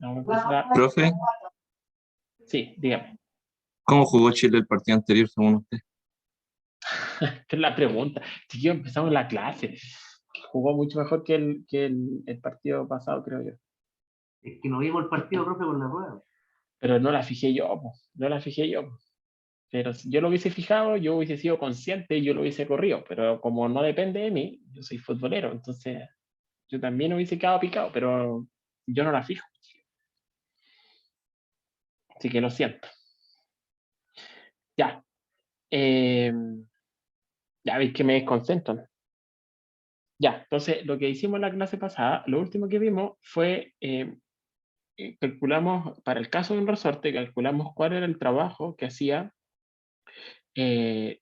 Vamos a empezar. Profe, Sí, dígame. ¿cómo jugó Chile el partido anterior según usted? Esta es la pregunta. Chiquillo, empezamos la clase. Jugó mucho mejor que el partido pasado, creo yo. Es que no vimos el partido, profe, por la rueda. Pero no la fijé yo, po. No la fijé yo, po. Pero si yo lo hubiese fijado, yo hubiese sido consciente y yo lo hubiese corrido. Pero como no depende de mí, yo soy futbolero, entonces yo también hubiese quedado picado, pero yo no la fijo. Así que lo siento. Ya. Eh, ya veis que me desconcentro. Ya, entonces lo que hicimos en la clase pasada, lo último que vimos fue, calculamos, para el caso de un resorte, calculamos cuál era el trabajo que hacía, que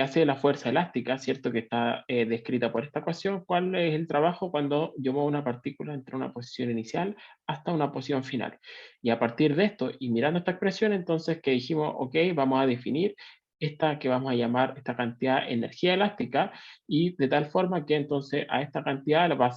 hace la fuerza elástica, ¿cierto? Que está descrita por esta ecuación, cuál es el trabajo cuando yo muevo una partícula entre una posición inicial hasta una posición final. Y a partir de esto, y mirando esta expresión, entonces que dijimos, ok, vamos a definir esta que vamos a llamar esta cantidad energía elástica, y de tal forma que entonces a esta cantidad va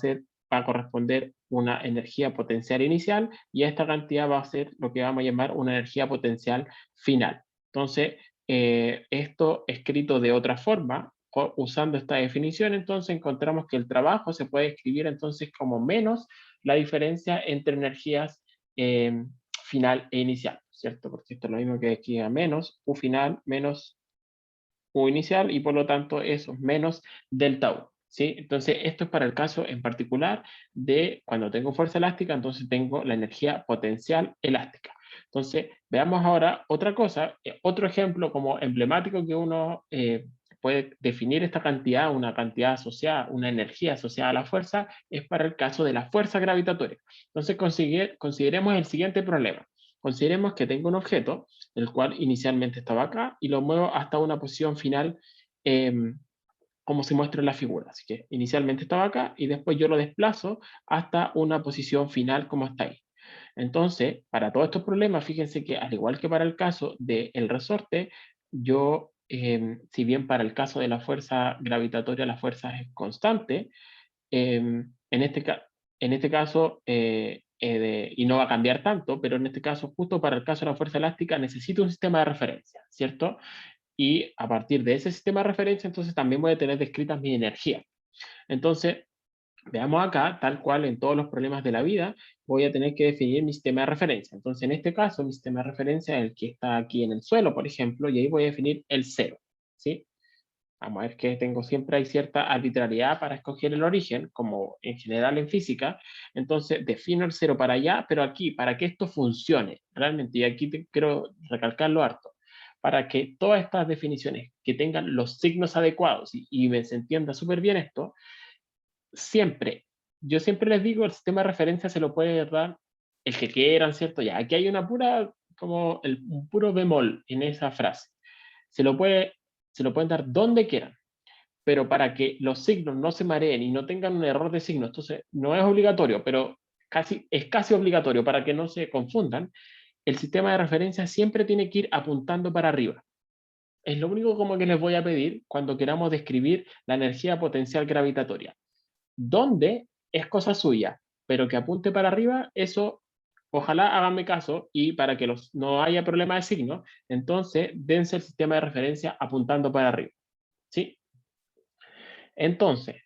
a corresponder una energía potencial inicial, y a esta cantidad va a ser lo que vamos a llamar una energía potencial final. Entonces, esto escrito de otra forma, usando esta definición, entonces encontramos que el trabajo se puede escribir entonces como menos la diferencia entre energías final e inicial, ¿cierto? Porque esto es lo mismo que escribir menos U final menos U inicial, y por lo tanto eso es menos delta U, ¿sí? Entonces esto es para el caso en particular de cuando tengo fuerza elástica, entonces tengo la energía potencial elástica. Entonces veamos ahora otra cosa, otro ejemplo como emblemático que uno puede definir esta cantidad, una cantidad asociada, una energía asociada a la fuerza, es para el caso de la fuerza gravitatoria. Entonces consideremos el siguiente problema. Consideremos que tengo un objeto, el cual inicialmente estaba acá, y lo muevo hasta una posición final, como se muestra en la figura. Así que inicialmente estaba acá, y después yo lo desplazo hasta una posición final como está ahí. Entonces, para todos estos problemas, fíjense que al igual que para el caso del resorte, yo, si bien para el caso de la fuerza gravitatoria la fuerza es constante, en este caso, y no va a cambiar tanto, pero en este caso, justo para el caso de la fuerza elástica, necesito un sistema de referencia, ¿cierto? Y a partir de ese sistema de referencia, entonces también voy a tener descritas mi energía. Entonces, veamos acá, tal cual en todos los problemas de la vida, voy a tener que definir mi sistema de referencia. Entonces, en este caso, mi sistema de referencia es el que está aquí en el suelo, por ejemplo, y ahí voy a definir el cero, ¿sí? Vamos a ver que hay cierta arbitrariedad para escoger el origen, como en general en física. Entonces, defino el cero para allá, pero aquí, para que esto funcione realmente, y aquí quiero recalcarlo harto, para que todas estas definiciones que tengan los signos adecuados y se entienda súper bien esto, yo siempre les digo, el sistema de referencia se lo puede dar el que quieran, ¿cierto? Ya, aquí hay una pura, como un puro bemol en esa frase. Se lo, puede, se lo pueden dar donde quieran, pero para que los signos no se mareen y no tengan un error de signos, entonces no es obligatorio, pero es casi obligatorio para que no se confundan, el sistema de referencia siempre tiene que ir apuntando para arriba. Es lo único como que les voy a pedir cuando queramos describir la energía potencial gravitatoria. Donde es cosa suya, pero que apunte para arriba, eso ojalá háganme caso, y para que no haya problema de signo, entonces dense el sistema de referencia apuntando para arriba, ¿sí? Entonces,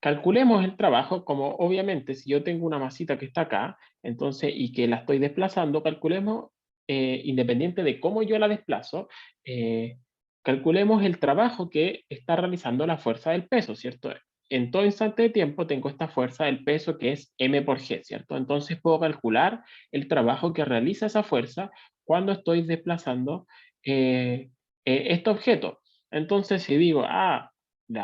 calculemos el trabajo como obviamente si yo tengo una masita que está acá, entonces, y que la estoy desplazando, calculemos, independiente de cómo yo la desplazo, calculemos el trabajo que está realizando la fuerza del peso, ¿cierto? En todo instante de tiempo tengo esta fuerza del peso que es m por g, ¿cierto? Entonces puedo calcular el trabajo que realiza esa fuerza cuando estoy desplazando este objeto. Entonces, si digo,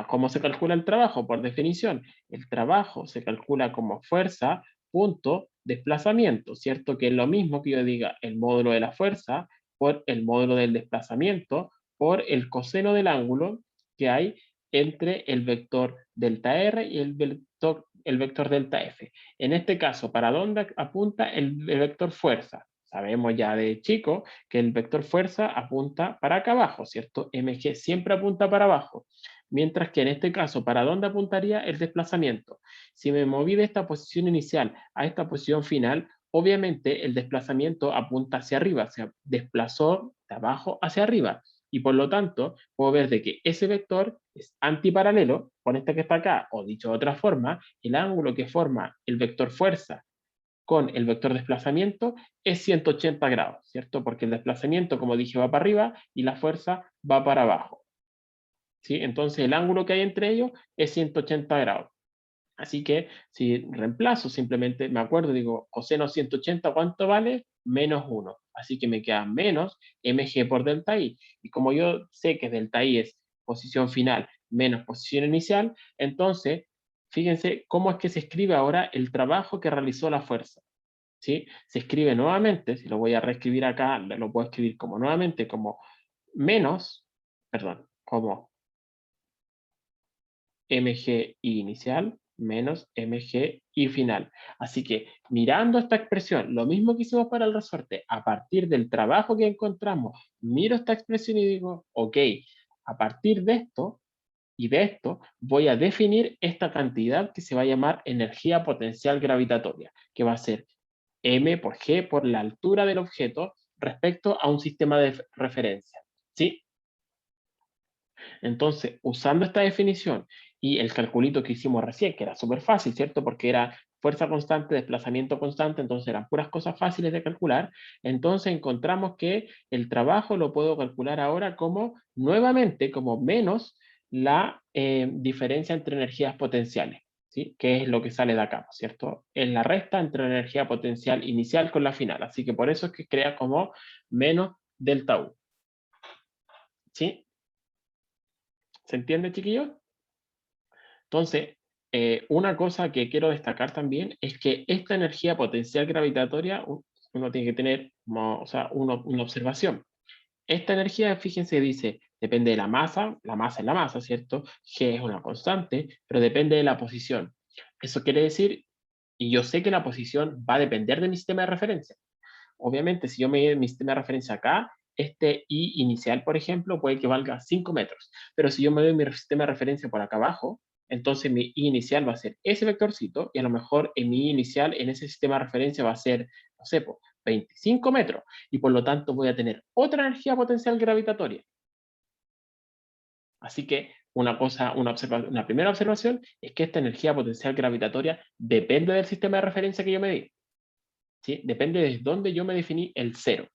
¿cómo se calcula el trabajo? Por definición, el trabajo se calcula como fuerza punto desplazamiento, ¿cierto? Que es lo mismo que yo diga el módulo de la fuerza por el módulo del desplazamiento por el coseno del ángulo que hay entre el vector delta R y el vector delta F. En este caso, ¿para dónde apunta el vector fuerza? Sabemos ya de chico que el vector fuerza apunta para acá abajo, ¿cierto? MG siempre apunta para abajo. Mientras que en este caso, ¿para dónde apuntaría el desplazamiento? Si me moví de esta posición inicial a esta posición final, obviamente el desplazamiento apunta hacia arriba, se desplazó de abajo hacia arriba. Y por lo tanto, puedo ver de que ese vector es antiparalelo con este que está acá, o dicho de otra forma, el ángulo que forma el vector fuerza con el vector desplazamiento es 180 grados, ¿cierto? Porque el desplazamiento, como dije, va para arriba y la fuerza va para abajo. ¿Sí? Entonces el ángulo que hay entre ellos es 180 grados. Así que si reemplazo, simplemente me acuerdo, digo, coseno 180, ¿cuánto vale? Menos 1. Así que me queda menos mg por delta i. Y como yo sé que delta i es posición final menos posición inicial, entonces, fíjense cómo es que se escribe ahora el trabajo que realizó la fuerza. ¿Sí? Se escribe nuevamente, si lo voy a reescribir acá, lo puedo escribir como nuevamente, como menos, perdón, como mg inicial menos mg y final. Así que mirando esta expresión, lo mismo que hicimos para el resorte, a partir del trabajo que encontramos, miro esta expresión y digo, ok, a partir de esto y de esto voy a definir esta cantidad que se va a llamar energía potencial gravitatoria, que va a ser m por g por la altura del objeto respecto a un sistema de referencia. ¿Sí? Entonces, usando esta definición y el calculito que hicimos recién, que era súper fácil, ¿cierto? Porque era fuerza constante, desplazamiento constante, entonces eran puras cosas fáciles de calcular, entonces encontramos que el trabajo lo puedo calcular ahora como, nuevamente, como menos la diferencia entre energías potenciales, ¿sí? Que es lo que sale de acá, ¿cierto? Es la resta entre la energía potencial inicial con la final, así que por eso es que crea como menos delta U, ¿sí? ¿Se entiende, chiquillos? Entonces, una cosa que quiero destacar también es que esta energía potencial gravitatoria, uno tiene que tener o sea, una observación. Esta energía, fíjense, dice, depende de la masa es la masa, ¿cierto? G es una constante, pero depende de la posición. Eso quiere decir, y yo sé que la posición va a depender de mi sistema de referencia. Obviamente, si yo me doy mi sistema de referencia acá, este I inicial, por ejemplo, puede que valga 5 metros. Pero si yo me doy mi sistema de referencia por acá abajo, entonces mi I inicial va a ser ese vectorcito y a lo mejor en mi I inicial en ese sistema de referencia va a ser, no sé, 25 metros. Y por lo tanto voy a tener otra energía potencial gravitatoria. Así que una primera observación es que esta energía potencial gravitatoria depende del sistema de referencia que yo me di. ¿Sí? Depende de dónde yo me definí el cero.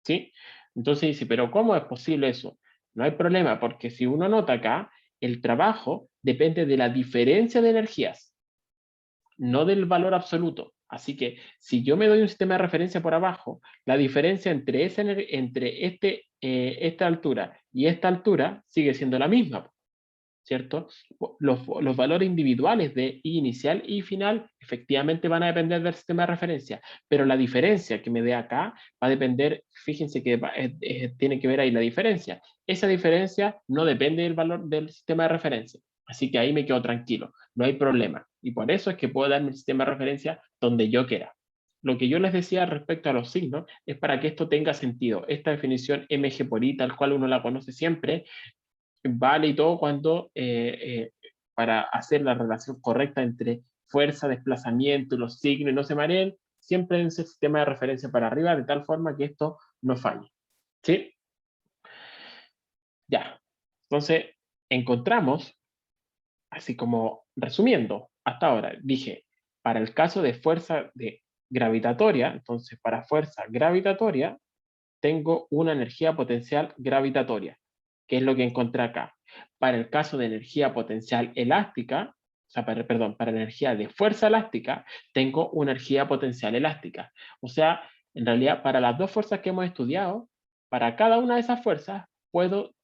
¿Sí? Entonces dice, pero ¿cómo es posible eso? No hay problema, porque si uno nota acá, el trabajo depende de la diferencia de energías, no del valor absoluto. Así que si yo me doy un sistema de referencia por abajo, la diferencia entre, esta altura y esta altura sigue siendo la misma, ¿cierto? Los valores individuales de I inicial y final efectivamente van a depender del sistema de referencia, pero la diferencia que me dé acá va a depender, fíjense que tiene que ver ahí la diferencia. Esa diferencia no depende del valor del sistema de referencia, así que ahí me quedo tranquilo, no hay problema. Y por eso es que puedo dar mi sistema de referencia donde yo quiera. Lo que yo les decía respecto a los signos es para que esto tenga sentido. Esta definición mg por i, tal cual uno la conoce siempre, vale y todo cuando para hacer la relación correcta entre fuerza, desplazamiento, los signos y no se mareen, siempre en ese sistema de referencia para arriba, de tal forma que esto no falle. ¿Sí? Ya. Entonces, encontramos, así como resumiendo, hasta ahora dije, para el caso de fuerza gravitatoria, entonces para fuerza gravitatoria, tengo una energía potencial gravitatoria, que es lo que encontré acá. Para el caso de energía potencial elástica, o sea, perdón, para energía de fuerza elástica, tengo una energía potencial elástica. O sea, en realidad, para las dos fuerzas que hemos estudiado, para cada una de esas fuerzas puedo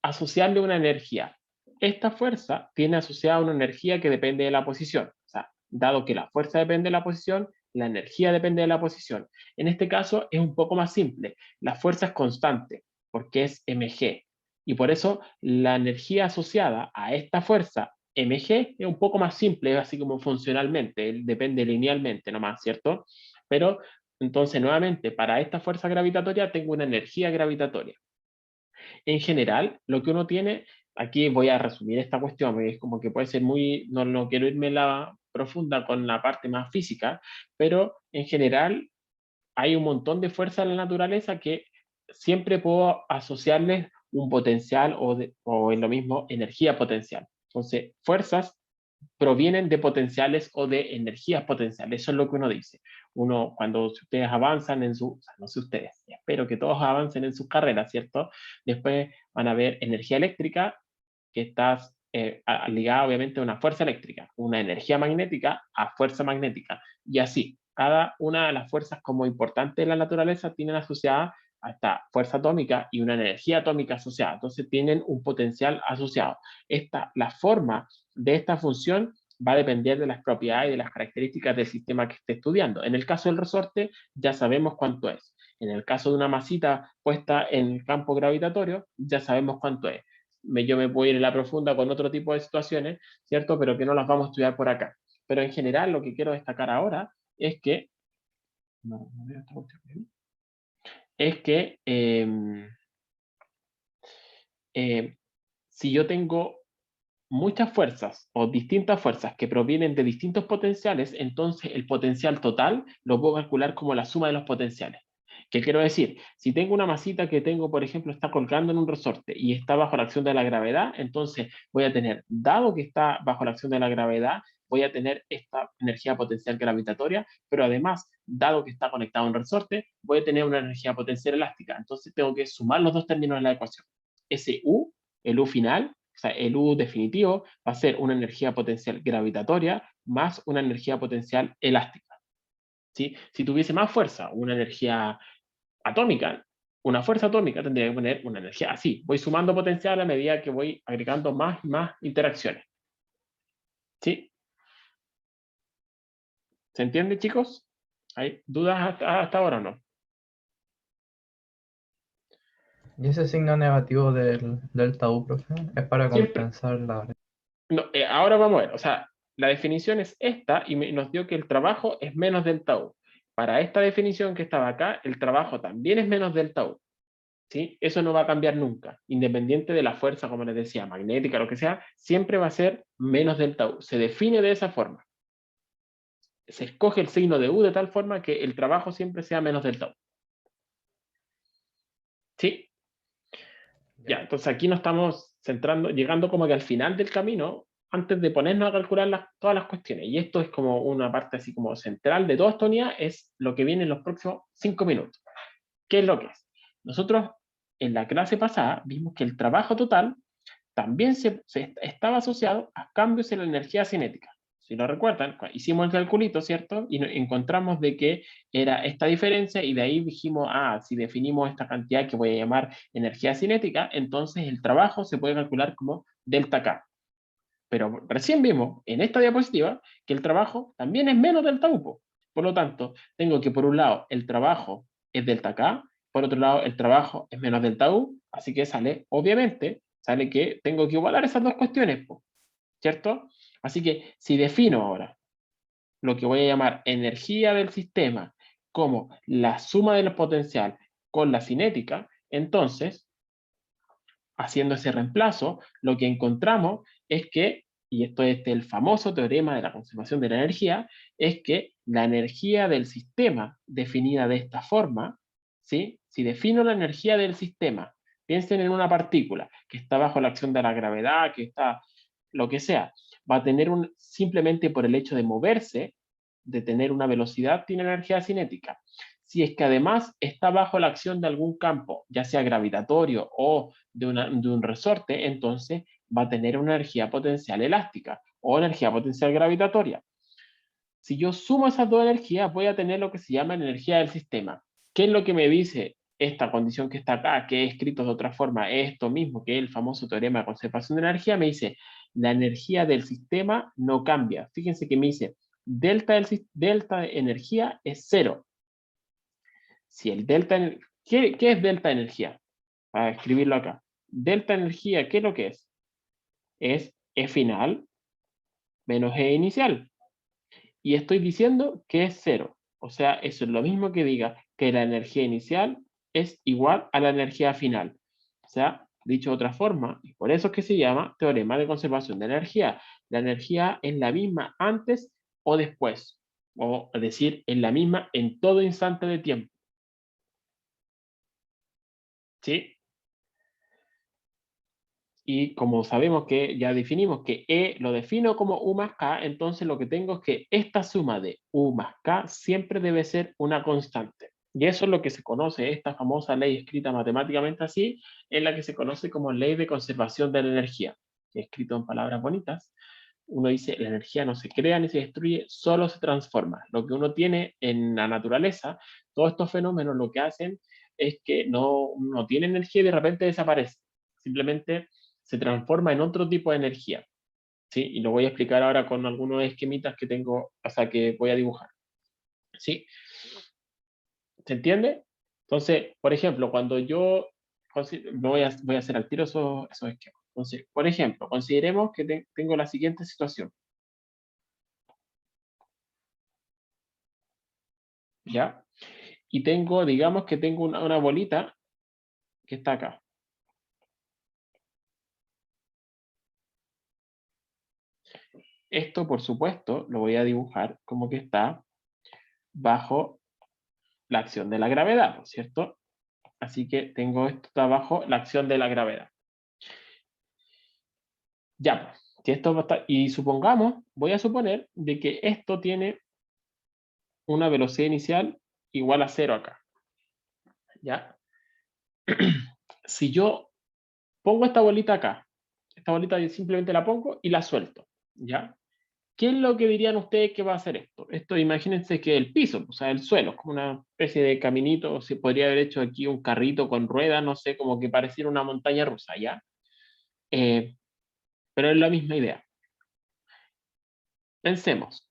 asociarle una energía. Esta fuerza tiene asociada una energía que depende de la posición. O sea, dado que la fuerza depende de la posición, la energía depende de la posición. En este caso es un poco más simple. La fuerza es constante, porque es mg. Y por eso la energía asociada a esta fuerza mg es un poco más simple, así como funcionalmente, depende linealmente nomás, ¿cierto? Pero entonces, nuevamente, para esta fuerza gravitatoria tengo una energía gravitatoria. En general, lo que uno tiene, aquí voy a resumir esta cuestión, porque es como que puede ser muy, no quiero irme profunda con la parte más física, pero en general hay un montón de fuerzas en la naturaleza que siempre puedo asociarles un potencial o en lo mismo energía potencial. Entonces, fuerzas provienen de potenciales o de energías potenciales. Eso es lo que uno dice. Uno, cuando ustedes avanzan en su, o sea, no sé ustedes, espero que todos avancen en sus carreras, ¿cierto? Después van a ver energía eléctrica, que está ligada obviamente a una fuerza eléctrica, una energía magnética a fuerza magnética, y así. Cada una de las fuerzas como importantes de la naturaleza tienen asociada a esta fuerza atómica y una energía atómica asociada. Entonces tienen un potencial asociado. La forma de esta función va a depender de las propiedades y de las características del sistema que esté estudiando. En el caso del resorte, ya sabemos cuánto es. En el caso de una masita puesta en el campo gravitatorio, ya sabemos cuánto es. Yo me puedo ir en la profunda con otro tipo de situaciones, ¿cierto? Pero que no las vamos a estudiar por acá. Pero en general, lo que quiero destacar ahora es que... No veo esta cuestión bien. Es que si yo tengo muchas fuerzas o distintas fuerzas que provienen de distintos potenciales, entonces el potencial total lo puedo calcular como la suma de los potenciales. ¿Qué quiero decir? Si tengo una masita que tengo, por ejemplo, está colgando en un resorte y está bajo la acción de la gravedad, entonces voy a tener, dado que está bajo la acción de la gravedad, voy a tener esta energía potencial gravitatoria, pero además, dado que está conectado a un resorte, voy a tener una energía potencial elástica. Entonces tengo que sumar los dos términos en la ecuación. Ese U, el U final, o sea, el U definitivo va a ser una energía potencial gravitatoria más una energía potencial elástica. ¿Sí? Si tuviese más fuerza, una energía atómica, una fuerza atómica tendría que poner una energía así. Voy sumando potencial a medida que voy agregando más y más interacciones. ¿Sí? ¿Se entiende, chicos? ¿Hay dudas hasta ahora o no? ¿Y ese signo negativo del tau, profe? Es para Siempre. compensar la... No, ahora vamos a ver. O sea, la definición es esta y nos dio que el trabajo es menos delta U. Para esta definición que estaba acá, el trabajo también es menos delta U. ¿Sí? Eso no va a cambiar nunca, independiente de la fuerza, como les decía, magnética, lo que sea, siempre va a ser menos delta U. Se define de esa forma. Se escoge el signo de U de tal forma que el trabajo siempre sea menos delta U. ¿Sí? Ya, entonces aquí nos estamos centrando, llegando como que al final del camino, antes de ponernos a calcular todas las cuestiones. Y esto es como una parte así como central de toda esta unidad, es lo que viene en los próximos 5 minutos. ¿Qué es lo que es? Nosotros en la clase pasada vimos que el trabajo total también estaba asociado a cambios en la energía cinética. Si lo recuerdan, hicimos el calculito, ¿cierto? Y encontramos de que era esta diferencia y de ahí dijimos, si definimos esta cantidad que voy a llamar energía cinética, entonces el trabajo se puede calcular como delta K. Pero recién vimos en esta diapositiva que el trabajo también es menos delta U. Por lo tanto, tengo que por un lado el trabajo es delta K, por otro lado el trabajo es menos delta U, así que sale, obviamente, sale que tengo que igualar esas dos cuestiones, ¿cierto? Así que si defino ahora lo que voy a llamar energía del sistema como la suma del potencial con la cinética, entonces, haciendo ese reemplazo, lo que encontramos es que, y esto es el famoso teorema de la conservación de la energía, es que la energía del sistema definida de esta forma, ¿sí? Si defino la energía del sistema, piensen en una partícula que está bajo la acción de la gravedad, que está lo que sea, va a tener simplemente por el hecho de moverse, de tener una velocidad, tiene energía cinética. Si es que además está bajo la acción de algún campo, ya sea gravitatorio o de un resorte, entonces va a tener una energía potencial elástica o energía potencial gravitatoria. Si yo sumo esas dos energías, voy a tener lo que se llama energía del sistema. ¿Qué es lo que me dice esta condición que está acá, que he escrito de otra forma? Esto mismo, que es el famoso teorema de conservación de energía, me dice, la energía del sistema no cambia. Fíjense que me dice, delta de energía es cero. Si el delta, ¿qué es delta energía? Para escribirlo acá. Delta energía, ¿qué es lo que es? Es E final menos E inicial. Y estoy diciendo que es cero. O sea, eso es lo mismo que diga que la energía inicial es igual a la energía final. O sea, dicho de otra forma, y por eso es que se llama teorema de conservación de energía. La energía es la misma antes o después, o es decir, en la misma en todo instante de tiempo. ¿Sí? Y como sabemos que ya definimos que E lo defino como U más K, entonces lo que tengo es que esta suma de U más K siempre debe ser una constante. Y eso es lo que se conoce, esta famosa ley escrita matemáticamente así, es la que se conoce como ley de conservación de la energía. Escrito en palabras bonitas, uno dice, la energía no se crea ni se destruye, solo se transforma. Lo que uno tiene en la naturaleza, todos estos fenómenos lo que hacen es que no tiene energía y de repente desaparece. Simplemente se transforma en otro tipo de energía. ¿Sí? Y lo voy a explicar ahora con algunos esquemitas que tengo, o sea, que voy a dibujar. ¿Sí? ¿Se entiende? Entonces, por ejemplo, cuando yo voy a hacer al tiro esos esquemas. Entonces, por ejemplo, consideremos que tengo la siguiente situación. ¿Ya? Y tengo, digamos que tengo una bolita que está acá. Esto, por supuesto, lo voy a dibujar como que está bajo la acción de la gravedad, ¿cierto? Así que tengo esto está bajo la acción de la gravedad. Ya, pues, que esto va a estar, y supongamos, voy a suponer de que esto tiene una velocidad inicial igual a 0 acá. ¿Ya? Si yo pongo esta bolita acá, esta bolita simplemente la pongo y la suelto, ¿ya? ¿Qué es lo que dirían ustedes que va a hacer esto? Esto imagínense que el piso, o sea, el suelo, es como una especie de caminito, o se podría haber hecho aquí un carrito con ruedas, no sé, como que pareciera una montaña rusa, ¿ya? Pero es la misma idea. Pensemos,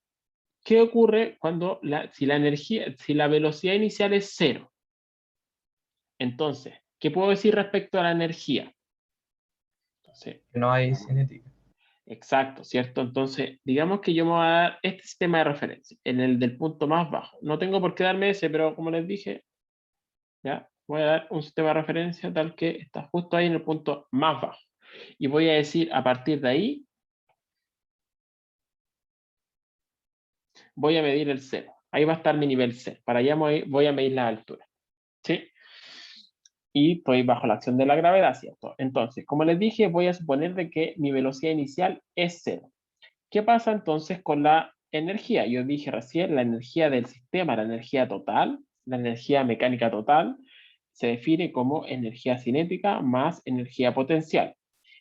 ¿qué ocurre cuando si la velocidad inicial es 0? Entonces, ¿qué puedo decir respecto a la energía? Entonces, No hay cinética. exacto, ¿cierto? Entonces, digamos que yo me voy a dar este sistema de referencia, en el del punto más bajo. No tengo por qué darme ese, pero como les dije, ya voy a dar un sistema de referencia tal que está justo ahí en el punto más bajo. Y voy a decir, a partir de ahí, voy a medir el 0. Ahí va a estar mi nivel 0. Para allá voy a medir la altura. ¿Sí? Y estoy bajo la acción de la gravedad, ¿cierto? Entonces, como les dije, voy a suponer de que mi velocidad inicial es 0. ¿Qué pasa entonces con la energía? Yo dije recién, la energía del sistema, la energía total, la energía mecánica total, se define como energía cinética más energía potencial.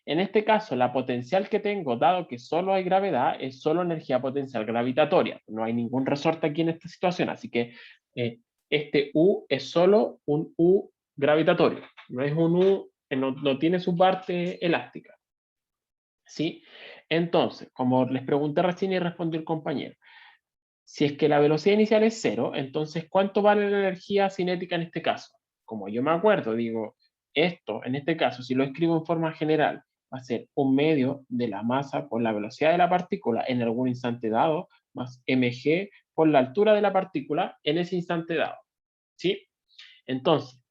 En este caso, la potencial que tengo, dado que solo hay gravedad, es solo energía potencial gravitatoria. No hay ningún resorte aquí en esta situación, así que este U es solo un U gravitatorio. No es un U, no tiene su parte elástica. ¿Sí? Entonces, como les pregunté recién y respondió el compañero, si es que la velocidad inicial es 0, entonces, ¿cuánto vale la energía cinética en este caso? Como yo me acuerdo, digo, esto, en este caso, si lo escribo en forma general, va a ser un medio de la masa por la velocidad de la partícula en algún instante dado, más mg por la altura de la partícula en ese instante dado. ¿Sí? Entonces,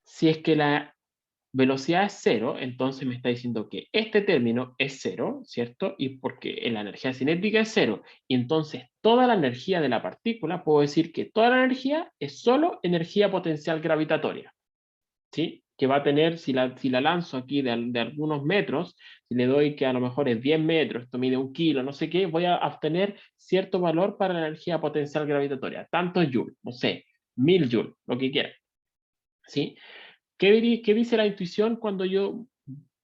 si es que la velocidad es 0, entonces me está diciendo que este término es 0, ¿cierto? Y porque la energía cinética es 0, y entonces toda la energía de la partícula, puedo decir que toda la energía es solo energía potencial gravitatoria, ¿sí? Que va a tener, si la lanzo aquí de algunos metros, si le doy que a lo mejor es 10 metros, esto mide 1 kilo, no sé qué, voy a obtener cierto valor para la energía potencial gravitatoria, tantos joules, no sé, 1000 joules, lo que quiera, ¿sí? ¿Qué dice la intuición cuando yo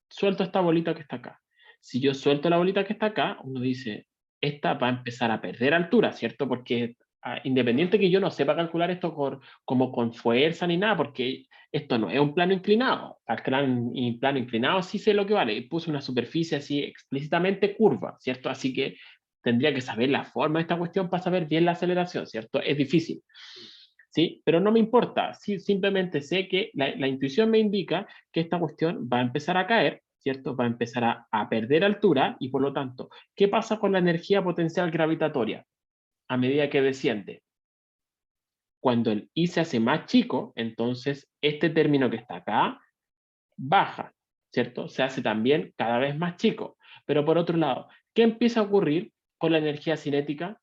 suelto esta bolita que está acá? Si yo suelto la bolita que está acá, uno dice, esta va a empezar a perder altura, ¿cierto? Porque independiente que yo no sepa calcular esto como con fuerza ni nada, porque esto no es un plano inclinado. Al plano inclinado sí sé lo que vale. Puse una superficie así explícitamente curva, ¿cierto? Así que tendría que saber la forma de esta cuestión para saber bien la aceleración, ¿cierto? Es difícil. ¿Sí? Pero no me importa, sí, simplemente sé que la intuición me indica que esta cuestión va a empezar a caer, ¿cierto? Va a empezar a perder altura y por lo tanto, ¿qué pasa con la energía potencial gravitatoria a medida que desciende? Cuando el I se hace más chico, entonces este término que está acá baja, ¿cierto? Se hace también cada vez más chico. Pero por otro lado, ¿qué empieza a ocurrir con la energía cinética?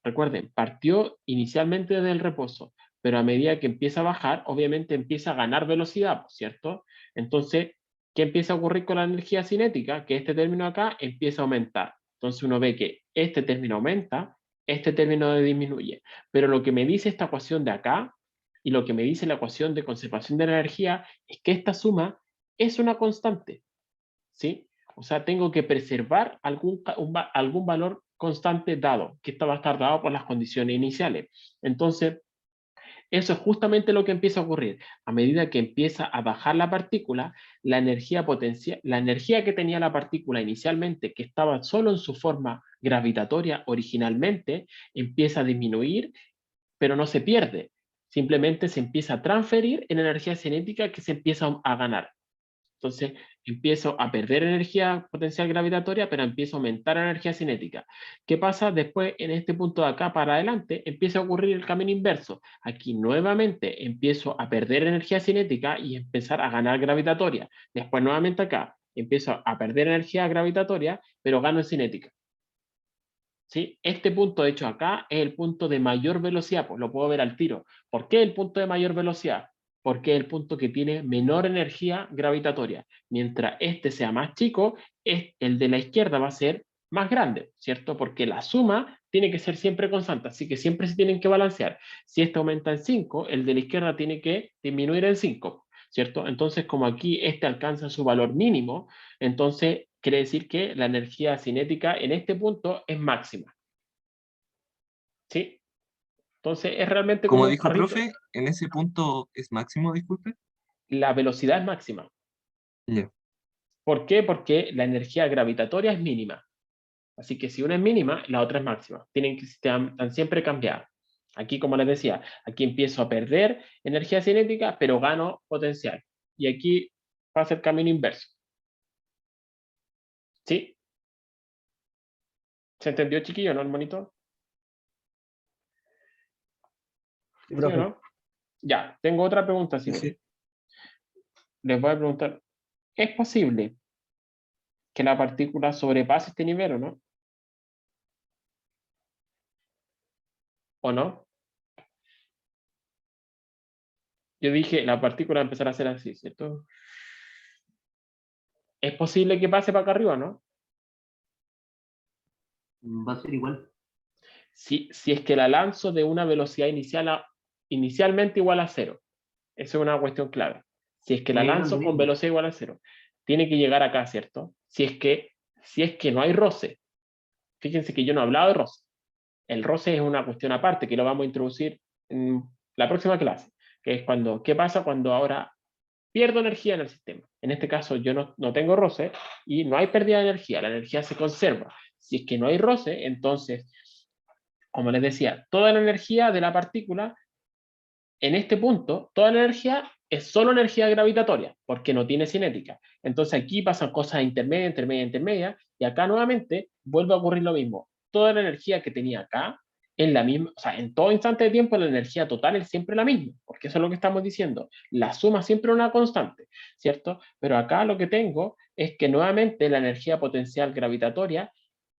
Recuerden, partió inicialmente desde el reposo, pero a medida que empieza a bajar, obviamente empieza a ganar velocidad, ¿cierto? Entonces, ¿qué empieza a ocurrir con la energía cinética? Que este término acá empieza a aumentar. Entonces uno ve que este término aumenta, este término disminuye. Pero lo que me dice esta ecuación de acá y lo que me dice la ecuación de conservación de la energía es que esta suma es una constante, ¿sí? O sea, tengo que preservar algún valor constante dado, que esto va a estar dado por las condiciones iniciales. Entonces, eso es justamente lo que empieza a ocurrir. A medida que empieza a bajar la partícula, la energía potencial, la energía que tenía la partícula inicialmente, que estaba solo en su forma gravitatoria originalmente, empieza a disminuir, pero no se pierde. Simplemente se empieza a transferir en energía cinética que se empieza a ganar. Entonces empiezo a perder energía potencial gravitatoria, pero empiezo a aumentar energía cinética. ¿Qué pasa después en este punto de acá para adelante? Empieza a ocurrir el camino inverso. Aquí nuevamente empiezo a perder energía cinética y empezar a ganar gravitatoria. Después nuevamente acá empiezo a perder energía gravitatoria, pero gano en cinética. ¿Sí? Este punto, de hecho, acá es el punto de mayor velocidad, pues lo puedo ver al tiro. ¿Por qué el punto de mayor velocidad? Porque es el punto que tiene menor energía gravitatoria. Mientras este sea más chico, el de la izquierda va a ser más grande, ¿cierto? Porque la suma tiene que ser siempre constante, así que siempre se tienen que balancear. Si este aumenta en 5, el de la izquierda tiene que disminuir en 5, ¿cierto? Entonces, como aquí este alcanza su valor mínimo, entonces quiere decir que la energía cinética en este punto es máxima. ¿Sí? Entonces es realmente como Como un dijo el carrito. profe, en ese punto es máximo, disculpe. La velocidad es máxima. Ya. ¿Por qué? Porque la energía gravitatoria es mínima. Así que si una es mínima, la otra es máxima. Tienen que están siempre cambiadas. Aquí, como les decía, aquí empiezo a perder energía cinética, pero gano potencial. Y aquí pasa el camino inverso. ¿Sí? ¿Se entendió, chiquillo, no, el monitor? Sí, ¿Sí o profe. no? Ya, tengo otra pregunta, si Sí. les voy a preguntar, ¿es posible que la partícula sobrepase este nivel o no? ¿O no? Yo dije, la partícula va a empezar a ser así, ¿cierto? ¿Es posible que pase para acá arriba, no? Va a ser igual. Si es que la lanzo de una velocidad inicialmente igual a 0. Esa es una cuestión clave. Si es que la Pero lanzo lo con mismo. velocidad igual a 0, tiene que llegar acá, ¿cierto? Si es que no hay roce. Fíjense que yo no he hablado de roce. El roce es una cuestión aparte que lo vamos a introducir en la próxima clase, que es ¿qué pasa cuando ahora pierdo energía en el sistema? En este caso yo no tengo roce y no hay pérdida de energía, la energía se conserva. Si es que no hay roce, entonces, como les decía, toda la energía de la partícula, en este punto, toda la energía es solo energía gravitatoria, porque no tiene cinética. Entonces aquí pasan cosas intermedias, y acá nuevamente vuelve a ocurrir lo mismo. Toda la energía que tenía acá, en la misma, o sea, en todo instante de tiempo la energía total es siempre la misma, porque eso es lo que estamos diciendo. La suma siempre es una constante, ¿cierto? Pero acá lo que tengo es que nuevamente la energía potencial gravitatoria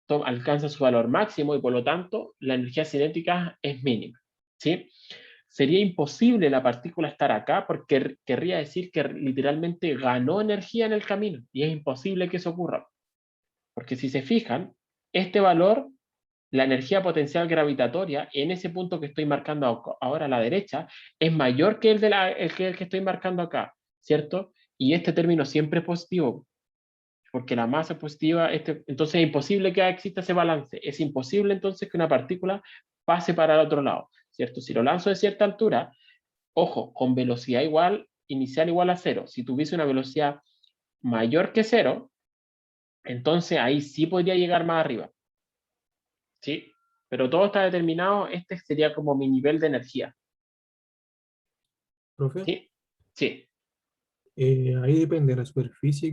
alcanza su valor máximo y por lo tanto la energía cinética es mínima, ¿sí? Sería imposible la partícula estar acá porque querría decir que literalmente ganó energía en el camino y es imposible que eso ocurra. Porque si se fijan, este valor, la energía potencial gravitatoria, en ese punto que estoy marcando ahora a la derecha, es mayor que el que estoy marcando acá, ¿cierto? Y este término siempre es positivo, porque la masa es positiva, entonces es imposible que exista ese balance. Es imposible entonces que una partícula pase para el otro lado, ¿cierto? Si lo lanzo de cierta altura, ojo, con velocidad inicial igual a 0. Si tuviese una velocidad mayor que 0, entonces ahí sí podría llegar más arriba. ¿Sí? Pero todo está determinado, este sería como mi nivel de energía. Profe, ¿Sí? Sí. ahí depende de la superficie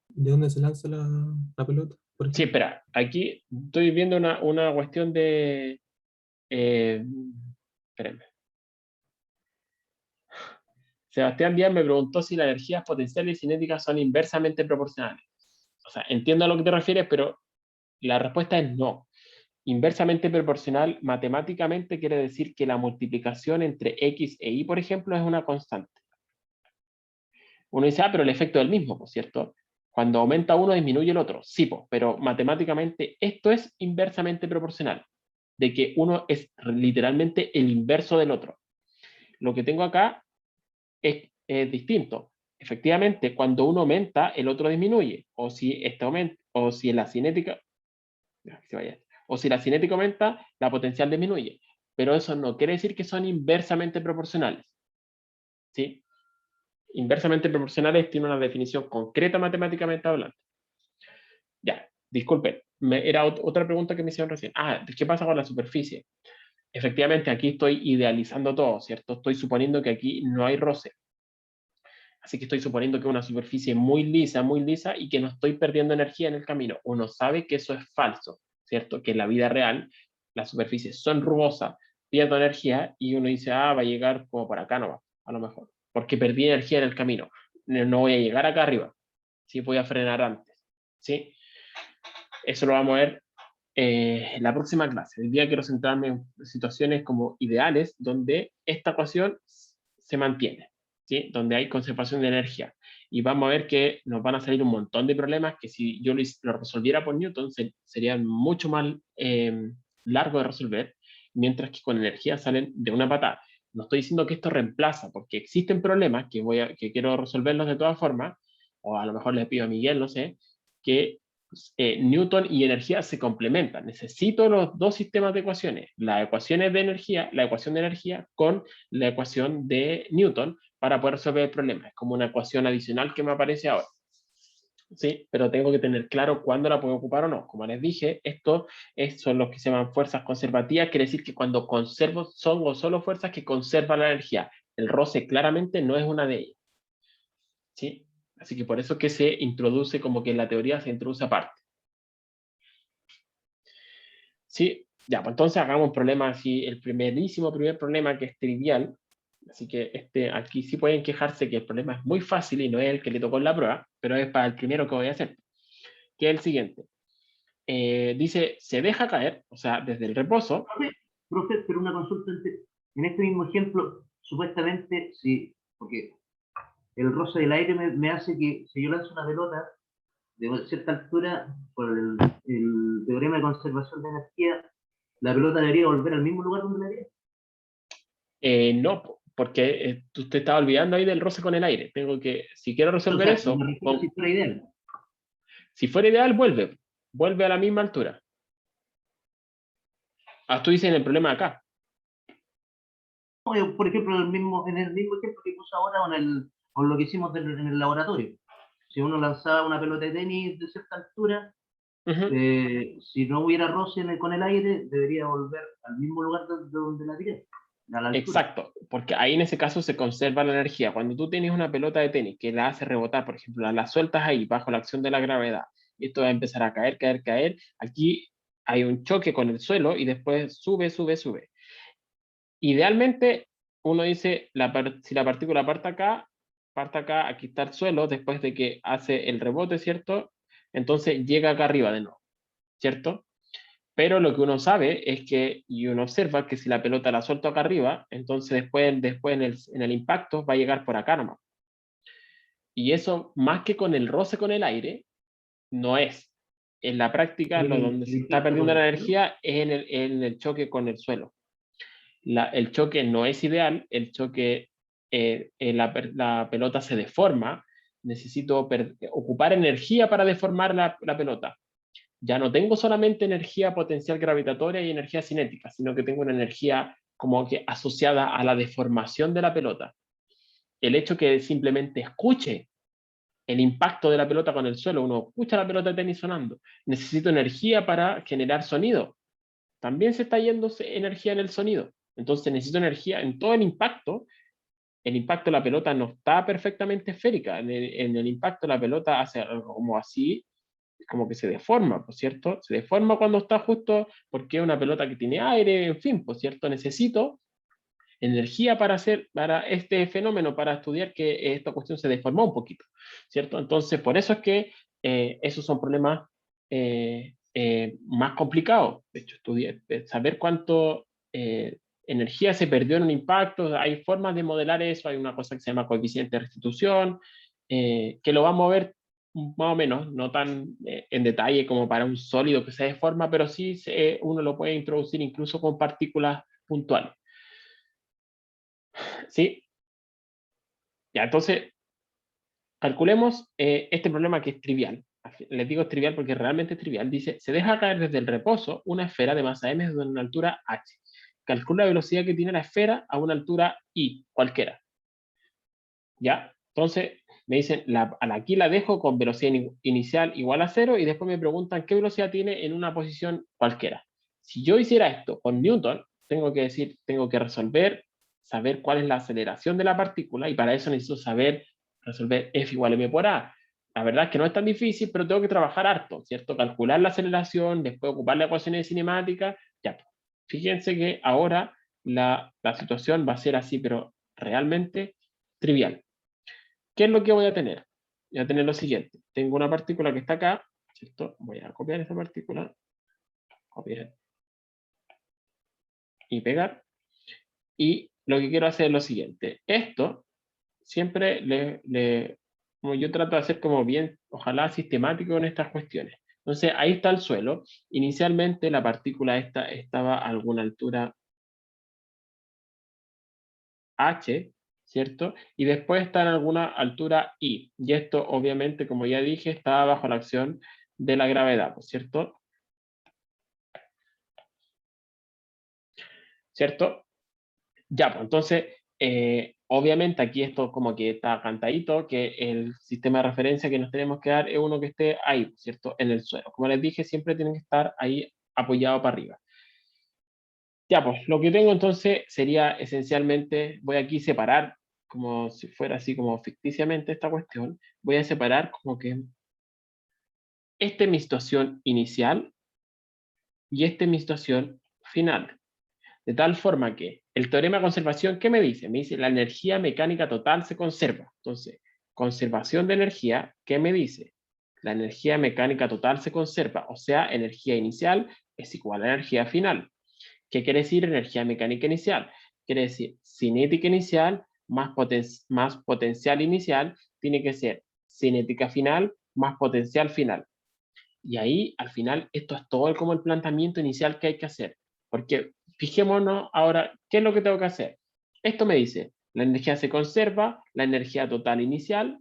de donde se lanza la pelota, por Sí, ejemplo. espera, aquí estoy viendo una cuestión de... espérenme. Sebastián Díaz me preguntó si las energías potenciales y cinéticas son inversamente proporcionales. O sea, entiendo a lo que te refieres, pero la respuesta es no. Inversamente proporcional matemáticamente quiere decir que la multiplicación entre X e Y, por ejemplo, es una constante. Uno dice, pero el efecto es el mismo, ¿por cierto? Cuando aumenta uno, disminuye el otro. Sí, pero matemáticamente esto es inversamente proporcional, de que uno es literalmente el inverso del otro. Lo que tengo acá es distinto. Efectivamente, cuando uno aumenta, el otro disminuye. O si este aumenta, o si la cinética, o si la cinética aumenta, la potencial disminuye. Pero eso no quiere decir que son inversamente proporcionales. ¿Sí? Inversamente proporcionales tiene una definición concreta matemáticamente hablando. Ya, disculpen, era otra pregunta que me hicieron recién. ¿Qué pasa con la superficie? Efectivamente, aquí estoy idealizando todo, ¿cierto? Estoy suponiendo que aquí no hay roce. Así que estoy suponiendo que es una superficie muy lisa y que no estoy perdiendo energía en el camino. Uno sabe que eso es falso, ¿cierto? Que en la vida real las superficies son rugosas, pierdo energía y uno dice, va a llegar como por acá nomás, a lo mejor, porque perdí energía en el camino. No voy a llegar acá arriba, ¿sí? Voy a frenar antes, ¿sí? Eso lo vamos a ver en la próxima clase. Hoy día quiero centrarme en situaciones como ideales donde esta ecuación se mantiene, ¿sí? Donde hay conservación de energía. Y vamos a ver que nos van a salir un montón de problemas que si yo lo resolviera por Newton serían mucho más largos de resolver, mientras que con energía salen de una patada. No estoy diciendo que esto reemplaza, porque existen problemas que quiero resolverlos de todas formas, o a lo mejor le pido a Miguel, no sé, que Newton y energía se complementan. Necesito los dos sistemas de ecuaciones, la ecuación de energía con la ecuación de Newton para poder resolver el problema. Es como una ecuación adicional que me aparece ahora. ¿Sí? Pero tengo que tener claro cuándo la puedo ocupar o no. Como les dije, estos son los que se llaman fuerzas conservativas, quiere decir que cuando conservo son solo fuerzas que conservan la energía. El roce claramente no es una de ellas. ¿Sí? Así que por eso es que se introduce, como que en la teoría se introduce aparte. Sí, ya, pues entonces hagamos un problema así, el primer problema que es trivial. Así que aquí sí pueden quejarse que el problema es muy fácil y no es el que le tocó en la prueba, pero es para el primero que voy a hacer, que es el siguiente. Dice, se deja caer, o sea, desde el reposo. Profe, pero una consulta. En este mismo ejemplo, supuestamente, sí, porque el roce del aire me hace que si yo lanzo una pelota de cierta altura, por el teorema de conservación de energía, la pelota debería volver al mismo lugar donde la tiré. No, porque usted estaba olvidando ahí del roce con el aire. Si quiero resolver eso, si fuera ideal. Si fuera ideal, vuelve a la misma altura. Tú dices en el problema de acá. Por ejemplo, en el mismo ejemplo que puse ahora o lo que hicimos en el laboratorio. Si uno lanzaba una pelota de tenis de cierta altura, si no hubiera roce con el aire, debería volver al mismo lugar donde la tiré. Exacto, porque ahí en ese caso se conserva la energía. Cuando tú tienes una pelota de tenis que la hace rebotar, por ejemplo, la sueltas ahí bajo la acción de la gravedad, y esto va a empezar a caer, aquí hay un choque con el suelo y después sube. Idealmente, uno dice, si la partícula parte acá, aquí está el suelo, después de que hace el rebote, ¿cierto? Entonces llega acá arriba de nuevo, ¿cierto? Pero lo que uno sabe es que, y uno observa que si la pelota la suelto acá arriba, entonces después en el impacto va a llegar por acá nomás. Y eso, más que con el roce con el aire, no es. En la práctica, donde se está perdiendo la energía es en el choque con el suelo. El choque no es ideal, el choque, la pelota se deforma, necesito ocupar energía para deformar la pelota. Ya no tengo solamente energía potencial gravitatoria y energía cinética, sino que tengo una energía como que asociada a la deformación de la pelota. El hecho que simplemente escuche el impacto de la pelota con el suelo, uno escucha la pelota de tenis sonando, necesito energía para generar sonido. También se está yendo energía en el sonido. Entonces necesito energía en todo el impacto de la pelota no está perfectamente esférica. En el impacto la pelota hace algo como así, como que se deforma, ¿por cierto? Se deforma cuando está justo porque es una pelota que tiene aire, en fin, ¿por cierto? Necesito energía para este fenómeno, para estudiar que esta cuestión se deformó un poquito, ¿cierto? Entonces, por eso es que esos son problemas más complicado. De hecho, saber cuánto energía se perdió en un impacto, hay formas de modelar eso, hay una cosa que se llama coeficiente de restitución, que lo vamos a ver más o menos, no tan en detalle como para un sólido que se deforma, pero sí uno lo puede introducir incluso con partículas puntuales. ¿Sí? Ya, entonces, calculemos este problema que es trivial. Les digo es trivial porque realmente es trivial. Dice, se deja caer desde el reposo una esfera de masa m desde una altura h. Calcula la velocidad que tiene la esfera a una altura i, cualquiera. ¿Ya? Entonces, me dicen, aquí la dejo con velocidad inicial igual a 0 y después me preguntan qué velocidad tiene en una posición cualquiera. Si yo hiciera esto con Newton, tengo que resolver, saber cuál es la aceleración de la partícula, y para eso necesito saber resolver F igual a m por a. La verdad es que no es tan difícil, pero tengo que trabajar harto, ¿cierto? Calcular la aceleración, después ocupar las ecuaciones de cinemática, ya. Fíjense que ahora la situación va a ser así, pero realmente trivial. ¿Qué es lo que voy a tener? Voy a tener lo siguiente. Tengo una partícula que está acá, ¿cierto? Voy a copiar esta partícula, copiar y pegar. Y lo que quiero hacer es lo siguiente. Esto siempre como yo trato de hacer como bien, ojalá sistemático en estas cuestiones. Entonces, ahí está el suelo. Inicialmente la partícula esta estaba a alguna altura h, ¿cierto? Y después está en alguna altura i. Y esto, obviamente, como ya dije, está bajo la acción de la gravedad, ¿cierto? ¿Cierto? Ya, pues entonces, obviamente aquí esto como que está cantadito, que el sistema de referencia que nos tenemos que dar es uno que esté ahí, ¿cierto? En el suelo. Como les dije, siempre tienen que estar ahí apoyado para arriba. Ya, pues lo que tengo entonces sería esencialmente, voy aquí a separar, como si fuera así como ficticiamente esta cuestión, voy a separar como que esta es mi situación inicial y esta es mi situación final. De tal forma que el teorema de conservación, ¿qué me dice? Me dice la energía mecánica total se conserva. Entonces, conservación de energía, ¿qué me dice? La energía mecánica total se conserva, o sea, energía inicial es igual a energía final. ¿Qué quiere decir energía mecánica inicial? Quiere decir cinética inicial más potencial inicial tiene que ser cinética final más potencial final. Y ahí, al final, esto es todo como el planteamiento inicial que hay que hacer. Porque fijémonos ahora, ¿qué es lo que tengo que hacer? Esto me dice, la energía se conserva, la energía total inicial,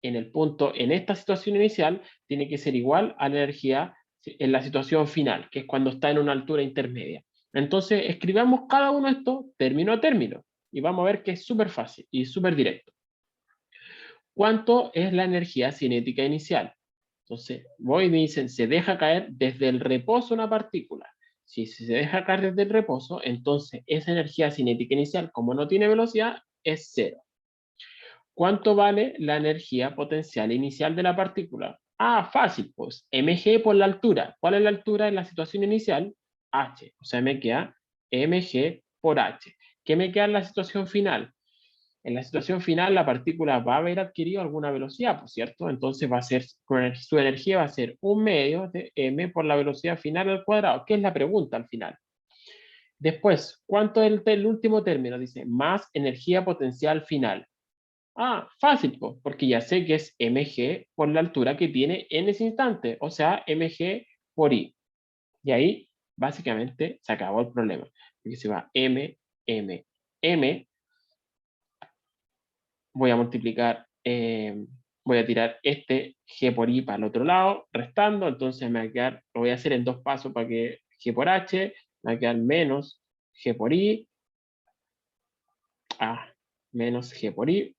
en esta situación inicial, tiene que ser igual a la energía en la situación final, que es cuando está en una altura intermedia. Entonces, escribamos cada uno de estos término a término, y vamos a ver que es súper fácil y súper directo. ¿Cuánto es la energía cinética inicial? Entonces, voy y me dicen, se deja caer desde el reposo una partícula. Si se deja caer desde el reposo, entonces esa energía cinética inicial, como no tiene velocidad, es cero. ¿Cuánto vale la energía potencial inicial de la partícula? Ah, fácil, pues mg por la altura. ¿Cuál es la altura en la situación inicial? H. O sea, me queda mg por h. ¿Qué me queda en la situación final? En la situación final la partícula va a haber adquirido alguna velocidad, ¿por cierto? Entonces va a ser, su energía va a ser 1/2 de m por la velocidad final al cuadrado, que es la pregunta al final. Después, ¿cuánto es el último término? Dice, más energía potencial final. Ah, fácil, porque ya sé que es mg por la altura que tiene en ese instante, o sea, mg por i. Y ahí, básicamente, se acabó el problema. Porque se va m, voy a multiplicar, voy a tirar este g por i para el otro lado, restando, entonces me va a quedar, lo voy a hacer en dos pasos para que g por h, me va a quedar menos g por i, menos g por i,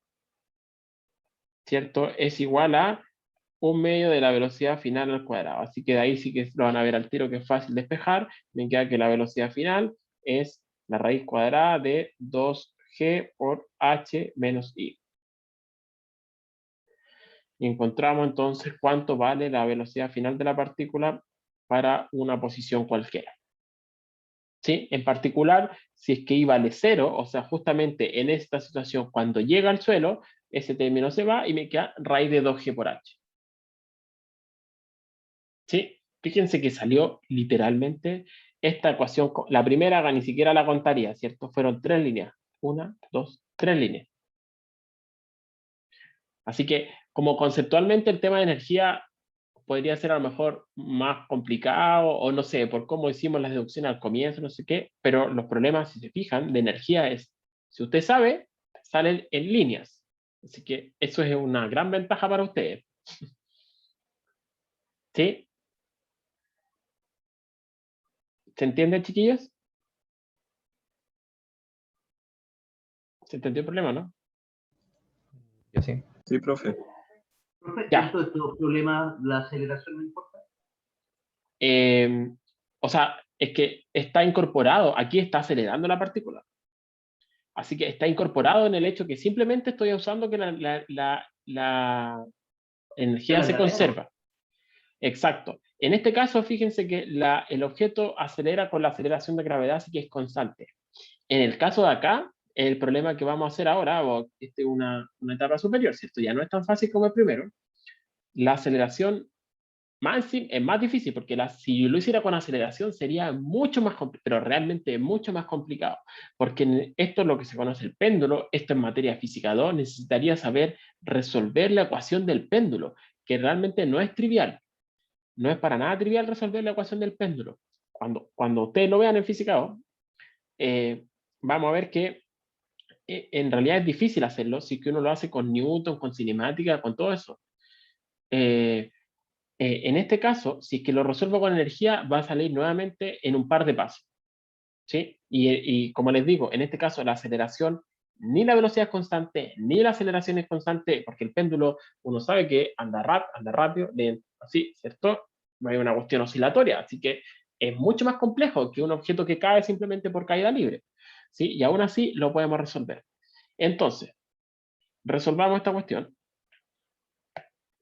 ¿cierto? Es igual a 1/2 de la velocidad final al cuadrado. Así que de ahí sí que lo van a ver al tiro que es fácil despejar. Me queda que la velocidad final es la raíz cuadrada de 2g por h menos i. Y encontramos entonces cuánto vale la velocidad final de la partícula para una posición cualquiera. ¿Sí? En particular, si es que i vale 0, o sea, justamente en esta situación, cuando llega al suelo, ese término se va y me queda raíz de 2g por h. ¿Sí? Fíjense que salió literalmente esta ecuación, la primera ni siquiera la contaría, ¿cierto? Fueron 3 líneas. 1, 2, 3 líneas. Así que, como conceptualmente el tema de energía podría ser a lo mejor más complicado, o no sé, por cómo hicimos las deducciones al comienzo, no sé qué, pero los problemas, si se fijan, de energía es, si usted sabe, salen en líneas. Así que eso es una gran ventaja para ustedes. ¿Sí? ¿Se entiende, chiquillos? ¿Se entendió el problema, no? Yo sí. Sí, profe. Profe, Ya. ¿en todos estos problemas la aceleración no importa? O sea, es que está incorporado, aquí está acelerando la partícula. Así que está incorporado en el hecho que simplemente estoy usando que la energía se conserva. Exacto. En este caso, fíjense que el objeto acelera con la aceleración de gravedad, así que es constante. En el caso de acá, el problema que vamos a hacer ahora, o este es una etapa superior, ¿cierto? Ya no es tan fácil como el primero. La aceleración es más difícil, porque si yo lo hiciera con aceleración sería mucho más complicado, pero realmente mucho más complicado, porque esto es lo que se conoce el péndulo, esto en materia física 2, necesitaría saber resolver la ecuación del péndulo, que realmente no es trivial. No es para nada trivial resolver la ecuación del péndulo. Cuando ustedes lo vean en física 2, vamos a ver que en realidad es difícil hacerlo si que uno lo hace con Newton, con cinemática, con todo eso. En este caso, si es que lo resuelvo con energía, va a salir nuevamente en un par de pasos. ¿Sí? Y como les digo, en este caso la aceleración, ni la velocidad es constante, ni la aceleración es constante, porque el péndulo, uno sabe que anda rápido, lento, así, ¿cierto? No hay una cuestión oscilatoria, así que es mucho más complejo que un objeto que cae simplemente por caída libre. ¿Sí? Y aún así lo podemos resolver. Entonces, resolvamos esta cuestión.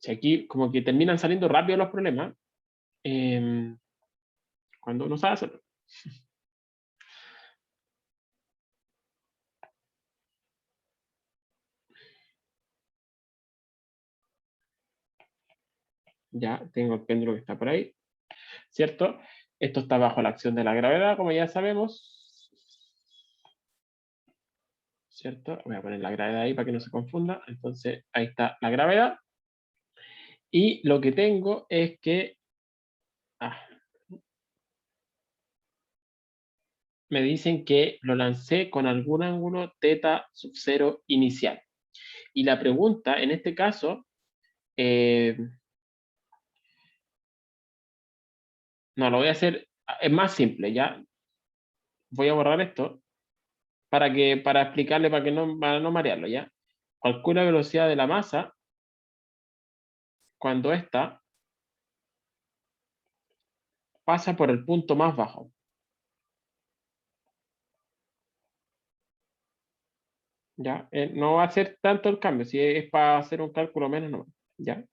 Si aquí como que terminan saliendo rápido los problemas, cuando uno sabe hacerlo. Ya tengo el péndulo que está por ahí, ¿cierto? Esto está bajo la acción de la gravedad, como ya sabemos, ¿cierto? Voy a poner la gravedad ahí para que no se confunda. Entonces, ahí está la gravedad. Y lo que tengo es que me dicen que lo lancé con algún ángulo θ sub 0 inicial. Y la pregunta, en este caso, no, lo voy a hacer, es más simple, ¿ya? Voy a borrar esto para explicarle, para no marearlo, ¿ya? Calcula la velocidad de la masa cuando ésta pasa por el punto más bajo. ¿Ya? No va a ser tanto el cambio, si es para hacer un cálculo menos, no. ¿Ya?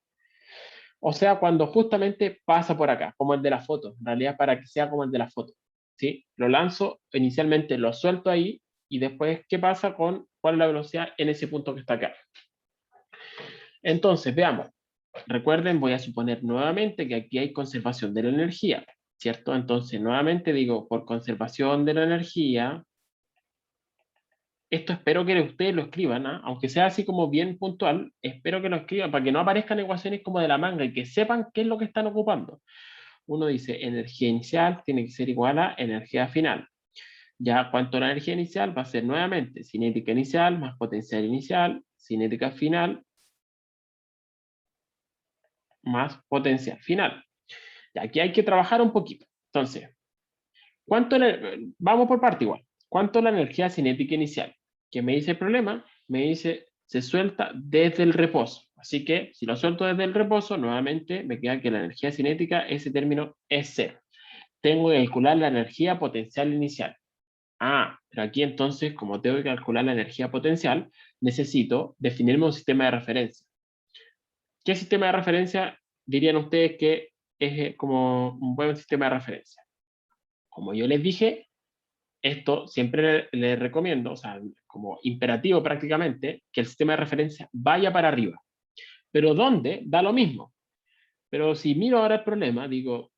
O sea, cuando justamente pasa por acá, como el de la foto, en realidad para que sea como el de la foto. ¿Sí? Lo lanzo, inicialmente lo suelto ahí, y después, ¿qué pasa con cuál es la velocidad en ese punto que está acá? Entonces, veamos. Recuerden, voy a suponer nuevamente que aquí hay conservación de la energía, ¿cierto? Entonces, nuevamente digo, por conservación de la energía, esto espero que ustedes lo escriban, ¿ah? Aunque sea así como bien puntual, espero que lo escriban para que no aparezcan ecuaciones como de la manga y que sepan qué es lo que están ocupando. Uno dice, energía inicial tiene que ser igual a energía final. Ya, ¿cuánto la energía inicial? Va a ser nuevamente cinética inicial más potencial inicial, cinética final más potencial final. Y aquí hay que trabajar un poquito. Entonces, vamos por parte igual. ¿Cuánto es la energía cinética inicial? ¿Qué me dice el problema? Me dice, se suelta desde el reposo. Así que, si lo suelto desde el reposo, nuevamente me queda que la energía cinética, ese término es cero. Tengo que calcular la energía potencial inicial. Pero aquí entonces, como tengo que calcular la energía potencial, necesito definirme un sistema de referencia. ¿Qué sistema de referencia dirían ustedes que es como un buen sistema de referencia? Como yo les dije, esto siempre les recomiendo, o sea, como imperativo prácticamente, que el sistema de referencia vaya para arriba. Pero ¿dónde? Da lo mismo. Pero si miro ahora el problema, digo,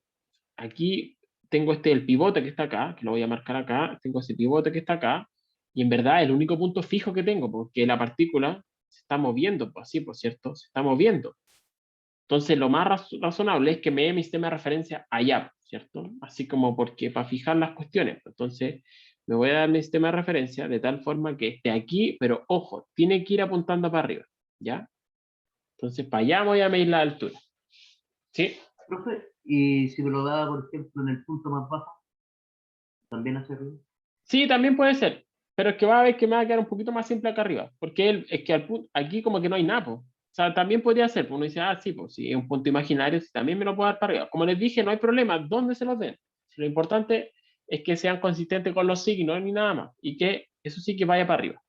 aquí tengo el pivote que está acá, que lo voy a marcar acá, tengo ese pivote que está acá, y en verdad el único punto fijo que tengo, porque la partícula se está moviendo, pues así, por cierto, se está moviendo. Entonces, lo más razonable es que me dé mi sistema de referencia allá, ¿cierto? Así como porque para fijar las cuestiones. Entonces, me voy a dar mi sistema de referencia de tal forma que esté aquí, pero ojo, tiene que ir apuntando para arriba, ¿ya? Entonces, para allá voy a medir la altura. ¿Sí? Profe, y si me lo daba, por ejemplo, en el punto más bajo, también hacerlo. Sí, también puede ser, pero es que va a ver que me va a quedar un poquito más simple acá arriba, porque es que aquí como que no hay nada, po. O sea, también podría ser, pues uno dice, ah, sí, pues si es un punto imaginario, sí, también me lo puedo dar para arriba. Como les dije, no hay problema, ¿dónde se los den? Lo importante es que sean consistentes con los signos ni nada más, y que eso sí que vaya para arriba.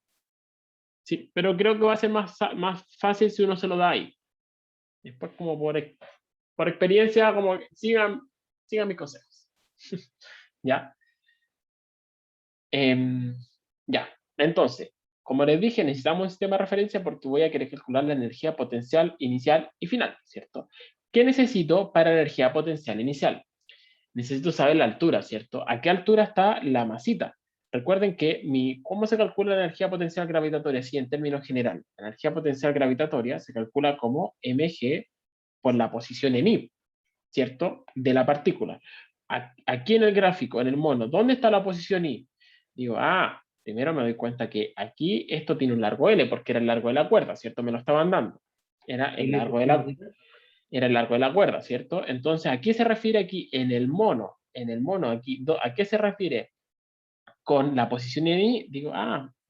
Sí, pero creo que va a ser más fácil si uno se lo da ahí. Después, como por experiencia, como que sigan mis consejos. ¿Ya? Ya, entonces, como les dije, necesitamos un sistema de referencia porque voy a querer calcular la energía potencial inicial y final, ¿cierto? ¿Qué necesito para la energía potencial inicial? Necesito saber la altura, ¿cierto? ¿A qué altura está la masita? Recuerden que ¿cómo se calcula la energía potencial gravitatoria? Sí, en términos generales. La energía potencial gravitatoria se calcula como mg por la posición en I, ¿cierto? De la partícula. Aquí en el gráfico, en el mono, ¿dónde está la posición I? Digo, primero me doy cuenta que aquí esto tiene un largo L, porque era el largo de la cuerda, ¿cierto? Me lo estaban dando. Era el largo de la cuerda, ¿cierto? Entonces, ¿a qué se refiere aquí en el mono? En el mono, aquí, ¿a qué se refiere? Con la posición en I, digo,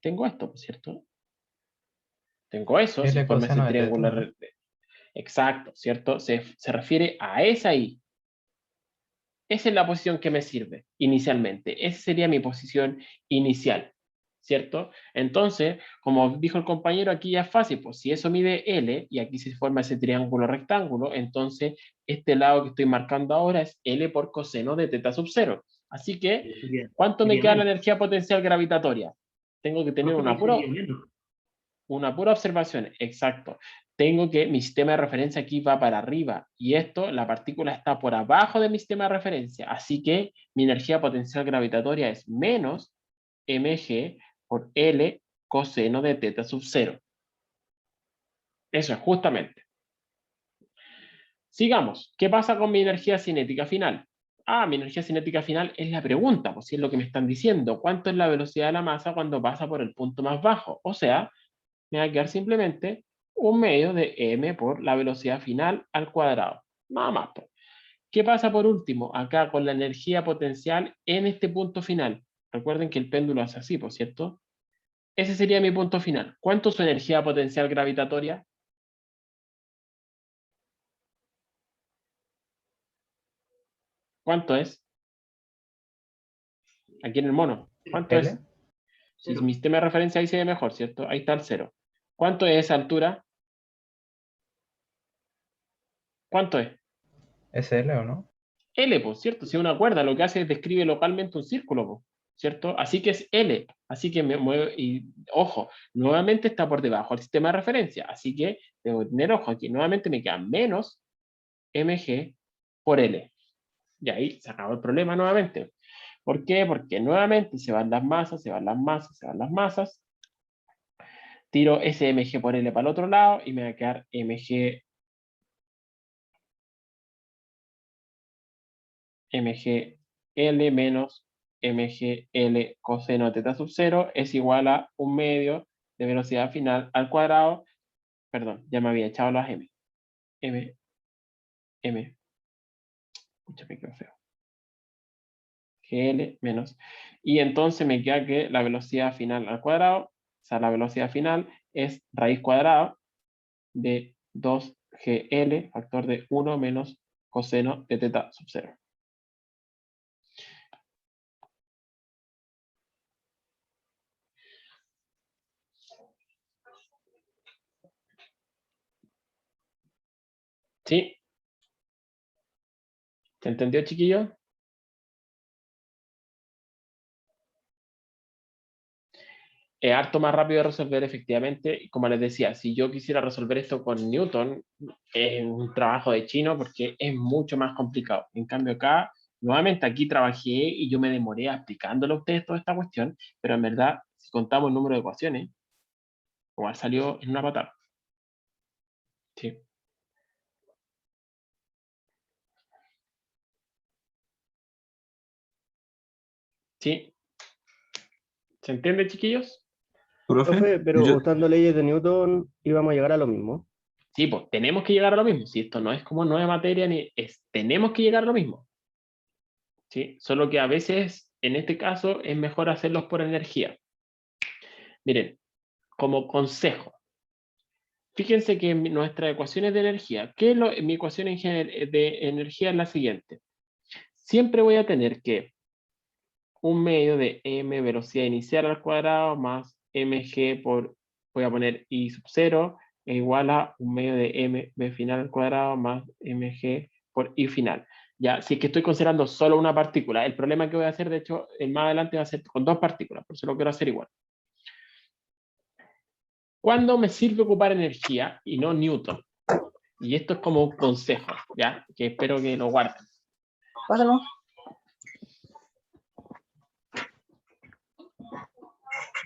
tengo esto, ¿cierto? Tengo eso, se L forma ese coseno de teta, triángulo. ¿no? Exacto, ¿cierto? Se refiere a esa I. Esa es la posición que me sirve inicialmente. Esa sería mi posición inicial, ¿cierto? Entonces, como dijo el compañero, aquí ya es fácil, pues si eso mide L y aquí se forma ese triángulo rectángulo, entonces este lado que estoy marcando ahora es L por coseno de teta sub 0. Así que, ¿cuánto me Sería queda la menos. energía potencial gravitatoria? Tengo que tener Profe, una que sería menos. pura observación, exacto. Tengo que mi sistema de referencia aquí va para arriba y esto, la partícula está por abajo de mi sistema de referencia, así que mi energía potencial gravitatoria es menos mg por L coseno de teta sub 0. Eso es justamente. Sigamos. ¿Qué pasa con mi energía cinética final? Mi energía cinética final es la pregunta, pues si es lo que me están diciendo. ¿Cuánto es la velocidad de la masa cuando pasa por el punto más bajo? O sea, me va a quedar simplemente un medio de m por la velocidad final al cuadrado. Nada más. Pues. ¿Qué pasa por último acá con la energía potencial en este punto final? Recuerden que el péndulo hace así, ¿por cierto? Ese sería mi punto final. ¿Cuánto es su energía potencial gravitatoria? ¿Cuánto es? Aquí en el mono. ¿Cuánto L, es? Si mi sistema de referencia ahí se ve mejor, ¿cierto? Ahí está el 0. ¿Cuánto es esa altura? ¿Cuánto es? ¿es L o no? L, pues, ¿cierto? Si es una cuerda, lo que hace es describe localmente un círculo, pues, ¿cierto? Así que es L. Así que me mueve, y ojo, nuevamente está por debajo del sistema de referencia. Así que debo tener ojo aquí. Nuevamente me queda menos mg por L. Y ahí se acabó el problema nuevamente. ¿Por qué? Porque nuevamente se van las masas, se van las masas, se van las masas. Tiro ese mg por L para el otro lado y me va a quedar mgl menos mgl coseno de teta sub 0 es igual a un medio de velocidad final al cuadrado. Perdón, ya me había echado las m. Escucha, me quedó feo. gl menos. Y entonces me queda que la velocidad final al cuadrado, o sea, la velocidad final es raíz cuadrada de 2gl, factor de 1 menos coseno de teta sub 0. ¿Sí? ¿Se entendió, chiquillo? Es harto más rápido de resolver efectivamente. Y como les decía, si yo quisiera resolver esto con Newton, es un trabajo de chino porque es mucho más complicado. En cambio acá nuevamente aquí trabajé y yo me demoré explicándole a ustedes toda esta cuestión, pero en verdad, si contamos el número de ecuaciones, igual salió en una patada. Sí. ¿Sí? ¿Se entiende, chiquillos? Profe, Profe, pero yo, usando leyes de Newton íbamos a llegar a lo mismo. Sí, pues tenemos que llegar a lo mismo. Si esto no es como nueva materia, ni es, tenemos que llegar a lo mismo. ¿Sí? Solo que a veces, en este caso, es mejor hacerlos por energía. Miren, como consejo, fíjense que nuestras ecuaciones de energía, mi ecuación de energía es la siguiente. Siempre voy a tener que un medio de m velocidad inicial al cuadrado más mg por, voy a poner i sub 0, es igual a un medio de m b final al cuadrado más mg por i final. Ya, si es que estoy considerando solo una partícula, el problema que voy a hacer, de hecho, más adelante va a ser con dos partículas, por eso lo quiero hacer igual. ¿Cuándo me sirve ocupar energía y no Newton? Y esto es como un consejo, ¿ya? Que espero que lo guarden. Pásalo.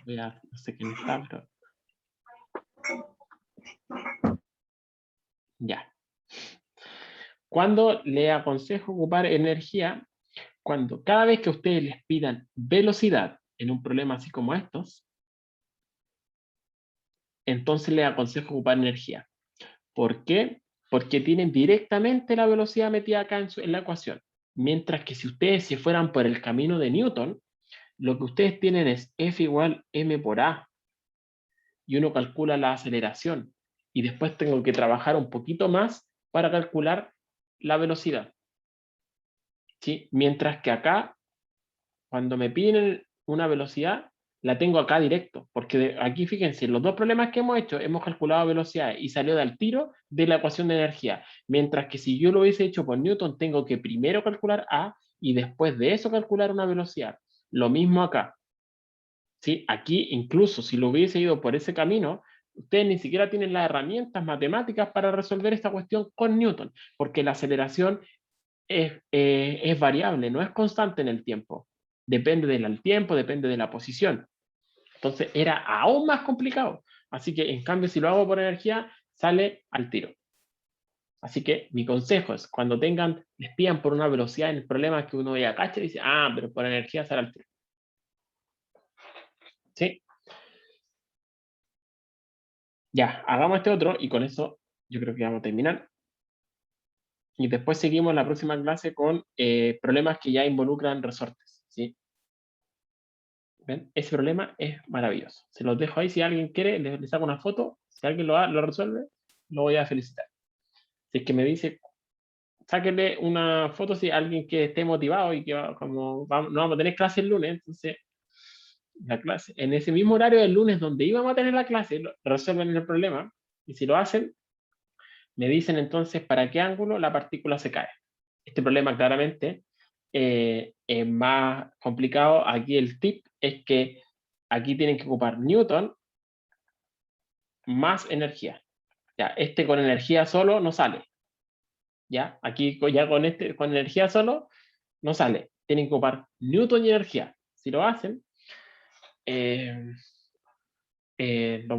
Voy a, no sé quién está, pero... Ya. Cuando le aconsejo ocupar energía, cuando cada vez que ustedes les pidan velocidad en un problema así como estos, entonces les aconsejo ocupar energía. ¿Por qué? Porque tienen directamente la velocidad metida acá en la ecuación. Mientras que si ustedes se fueran por el camino de Newton, lo que ustedes tienen es F igual m por a. Y uno calcula la aceleración. Y después tengo que trabajar un poquito más para calcular la velocidad. ¿Sí? Mientras que acá, cuando me piden una velocidad, la tengo acá directo, porque aquí fíjense, los dos problemas que hemos hecho, hemos calculado velocidades y salió del tiro de la ecuación de energía, mientras que si yo lo hubiese hecho por Newton, tengo que primero calcular A y después de eso calcular una velocidad. Lo mismo acá. ¿Sí? Aquí, incluso si lo hubiese ido por ese camino, ustedes ni siquiera tienen las herramientas matemáticas para resolver esta cuestión con Newton, porque la aceleración es variable, no es constante en el tiempo. Depende del tiempo, depende de la posición. Entonces era aún más complicado. Así que en cambio si lo hago por energía, sale al tiro. Así que mi consejo es, cuando les pidan por una velocidad en el problema que uno ya cacha y dice, ah, pero por energía sale al tiro. ¿Sí? Ya, hagamos este otro y con eso yo creo que vamos a terminar. Y después seguimos la próxima clase con problemas que ya involucran resortes. ¿Sí? ¿Ven? Ese problema es maravilloso. Se los dejo ahí. Si alguien quiere, les saco una foto. Si alguien lo resuelve, lo voy a felicitar. Si es que me dice, sáquenle una foto si alguien que esté motivado y que no vamos a tener clase el lunes, entonces la clase, en ese mismo horario del lunes donde íbamos a tener la clase, resuelven el problema. Y si lo hacen, me dicen entonces para qué ángulo la partícula se cae. Este problema claramente es más complicado. Aquí el tip es que aquí tienen que ocupar Newton más energía. Ya, este con energía solo no sale. Ya, aquí ya con energía solo no sale. Tienen que ocupar Newton y energía. Si lo hacen, los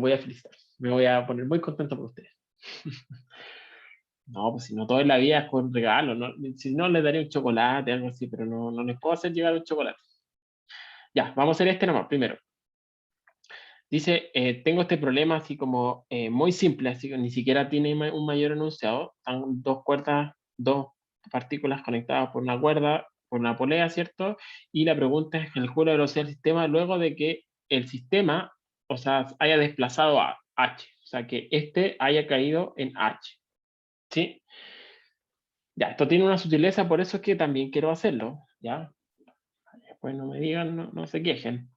voy a felicitar. Me voy a poner muy contento por ustedes. No, pues si no todo en la vida es con regalo, ¿no? Si no les daré un chocolate, algo así, pero no les puedo hacer llegar un chocolate. Ya, vamos a hacer este nomás, primero. Dice, tengo este problema así como muy simple, así que ni siquiera tiene un mayor enunciado. Están dos cuerdas, dos partículas conectadas por una cuerda, por una polea, ¿cierto? Y la pregunta es, calcula la velocidad del sistema luego de que el sistema, o sea, haya desplazado a h. O sea, que este haya caído en h. ¿Sí? Ya, esto tiene una sutileza, por eso es que también quiero hacerlo, ¿ya? Después no me digan, no se quejen.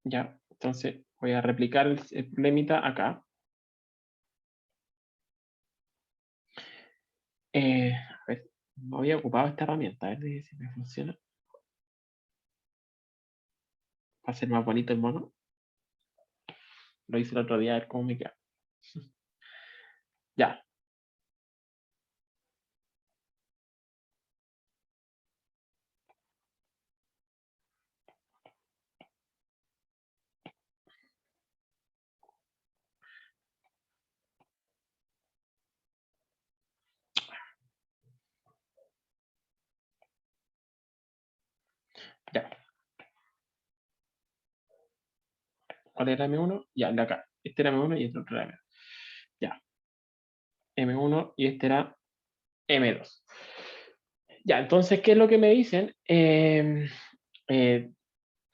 Ya, entonces voy a replicar el problemita acá. A ver, no había ocupado esta herramienta, a ver si me funciona. Va a ser más bonito el mono. Lo hice el otro día, a ver cómo me queda. Ya. Ya. ¿Cuál era M1? Ya, el de acá. Este era M1 y este otro era M2. Ya. M1 y este era M2. Ya, entonces, ¿qué es lo que me dicen?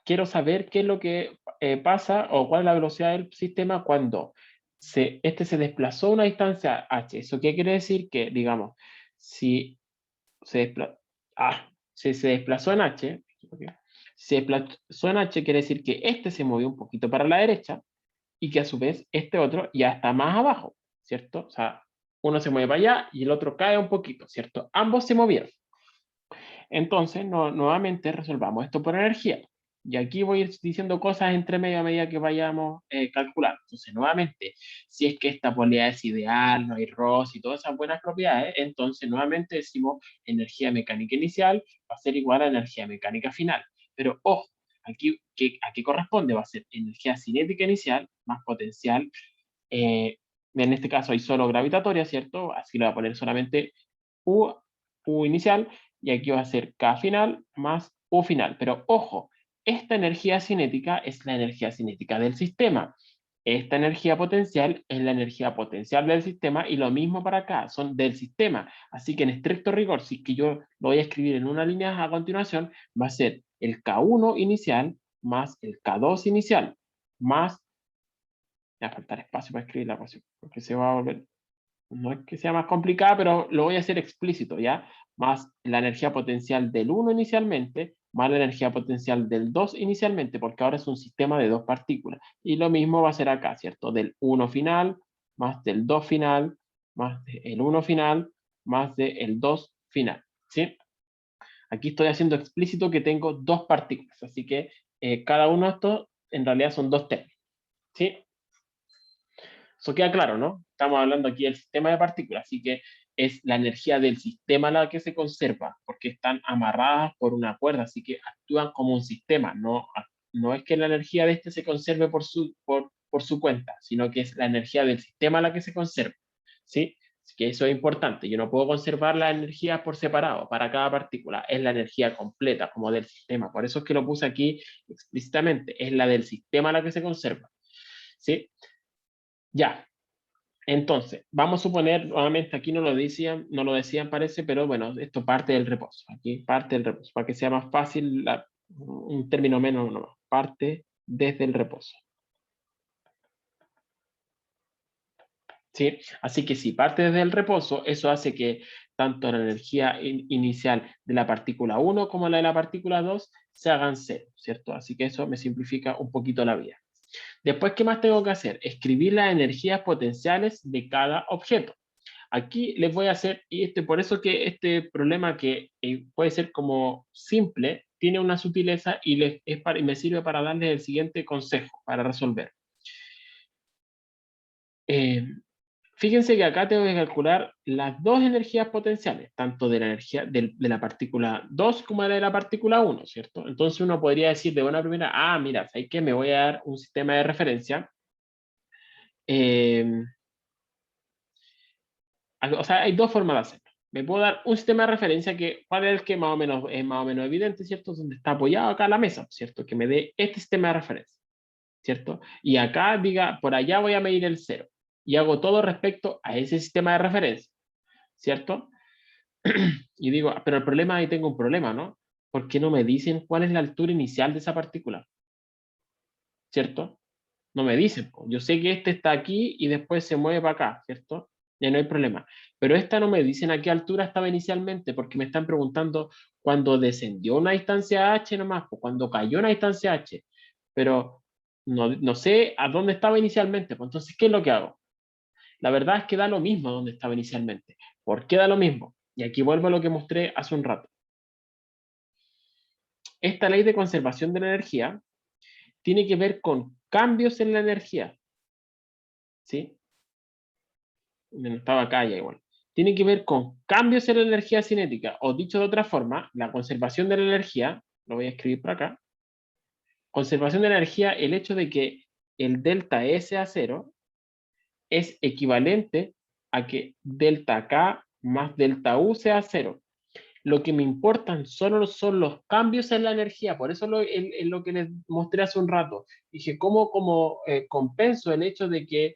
Quiero saber qué es lo que pasa o cuál es la velocidad del sistema cuando este se desplazó a una distancia h. ¿Eso qué quiere decir? Que, digamos, si si se desplazó en h, okay, si se desplazó en h quiere decir que este se movió un poquito para la derecha y que a su vez este otro ya está más abajo, ¿cierto? O sea, uno se mueve para allá y el otro cae un poquito, ¿cierto? Ambos se movieron. Entonces, nuevamente resolvamos esto por energía. Y aquí voy a ir diciendo cosas entre medio a medida que vayamos calculando. Entonces, nuevamente, si es que esta polaridad es ideal, no hay Ross y todas esas buenas propiedades, entonces nuevamente decimos energía mecánica inicial va a ser igual a energía mecánica final. Pero ojo, aquí ¿a qué corresponde? Va a ser energía cinética inicial más potencial. En este caso hay solo gravitatoria, ¿cierto? Así lo voy a poner solamente U inicial, y aquí va a ser K final más U final. Pero ojo, esta energía cinética es la energía cinética del sistema. Esta energía potencial es la energía potencial del sistema y lo mismo para acá, son del sistema. Así que en estricto rigor, si es que yo lo voy a escribir en una línea a continuación, va a ser el K1 inicial más el K2 inicial más... Me va a faltar espacio para escribir la ecuación, porque se va a volver... No es que sea más complicada, pero lo voy a hacer explícito, ¿ya? Más la energía potencial del 1 inicialmente, más la energía potencial del 2 inicialmente, porque ahora es un sistema de dos partículas. Y lo mismo va a ser acá, ¿cierto? Del 1 final, más del 2 final, más del 1 final, más del 2 final, ¿sí? Aquí estoy haciendo explícito que tengo dos partículas, así que cada uno de estos en realidad son dos términos, ¿sí? Eso queda claro, ¿no? Estamos hablando aquí del sistema de partículas, así que es la energía del sistema la que se conserva, porque están amarradas por una cuerda, así que actúan como un sistema, no es que la energía de este se conserve por su cuenta, sino que es la energía del sistema la que se conserva, ¿sí? Así que eso es importante, yo no puedo conservar la energía por separado para cada partícula, es la energía completa, como del sistema, por eso es que lo puse aquí explícitamente, es la del sistema la que se conserva, ¿sí? Ya, entonces, vamos a suponer, nuevamente aquí no lo decían parece, pero bueno, esto parte del reposo, aquí parte del reposo, para que sea más fácil, un término menos, no, parte desde el reposo. ¿Sí? Así que si parte desde el reposo, eso hace que tanto la energía inicial de la partícula 1 como la de la partícula 2 se hagan cero, ¿cierto? Así que eso me simplifica un poquito la vida. Después, ¿qué más tengo que hacer? Escribir las energías potenciales de cada objeto. Aquí les voy a hacer, y por eso que este problema que puede ser como simple, tiene una sutileza y me sirve para darles el siguiente consejo para resolver. Fíjense que acá tengo que calcular las dos energías potenciales, tanto de la energía de la partícula 2 como de la partícula 1, ¿cierto? Entonces uno podría decir de buena primera, mira, ¿sabes qué? Me voy a dar un sistema de referencia. O sea, hay dos formas de hacerlo. Me puedo dar un sistema de referencia que, ¿cuál es el que más o menos es más o menos evidente, ¿cierto? Donde está apoyado acá la mesa, ¿cierto? Que me dé este sistema de referencia, ¿cierto? Y acá diga, por allá voy a medir el 0. Y hago todo respecto a ese sistema de referencia, ¿cierto? Y digo, pero el problema, ahí tengo un problema, ¿no? ¿Por qué no me dicen cuál es la altura inicial de esa partícula? ¿Cierto? No me dicen. Yo sé que este está aquí y después se mueve para acá, ¿cierto? Ya no hay problema. Pero esta no me dicen a qué altura estaba inicialmente, porque me están preguntando cuando descendió una distancia h nomás, o cuando cayó una distancia h. Pero no sé a dónde estaba inicialmente. Pues entonces, ¿qué es lo que hago? La verdad es que da lo mismo a dónde estaba inicialmente. ¿Por qué da lo mismo? Y aquí vuelvo a lo que mostré hace un rato. Esta ley de conservación de la energía tiene que ver con cambios en la energía. ¿Sí? No estaba acá ya igual. Tiene que ver con cambios en la energía cinética, o dicho de otra forma, la conservación de la energía, lo voy a escribir por acá, conservación de la energía, el hecho de que el delta S a 0 es equivalente a que delta K más delta U sea 0. Lo que me importan solo son los cambios en la energía. Por eso en lo que les mostré hace un rato. Dije, ¿cómo compenso el hecho de que...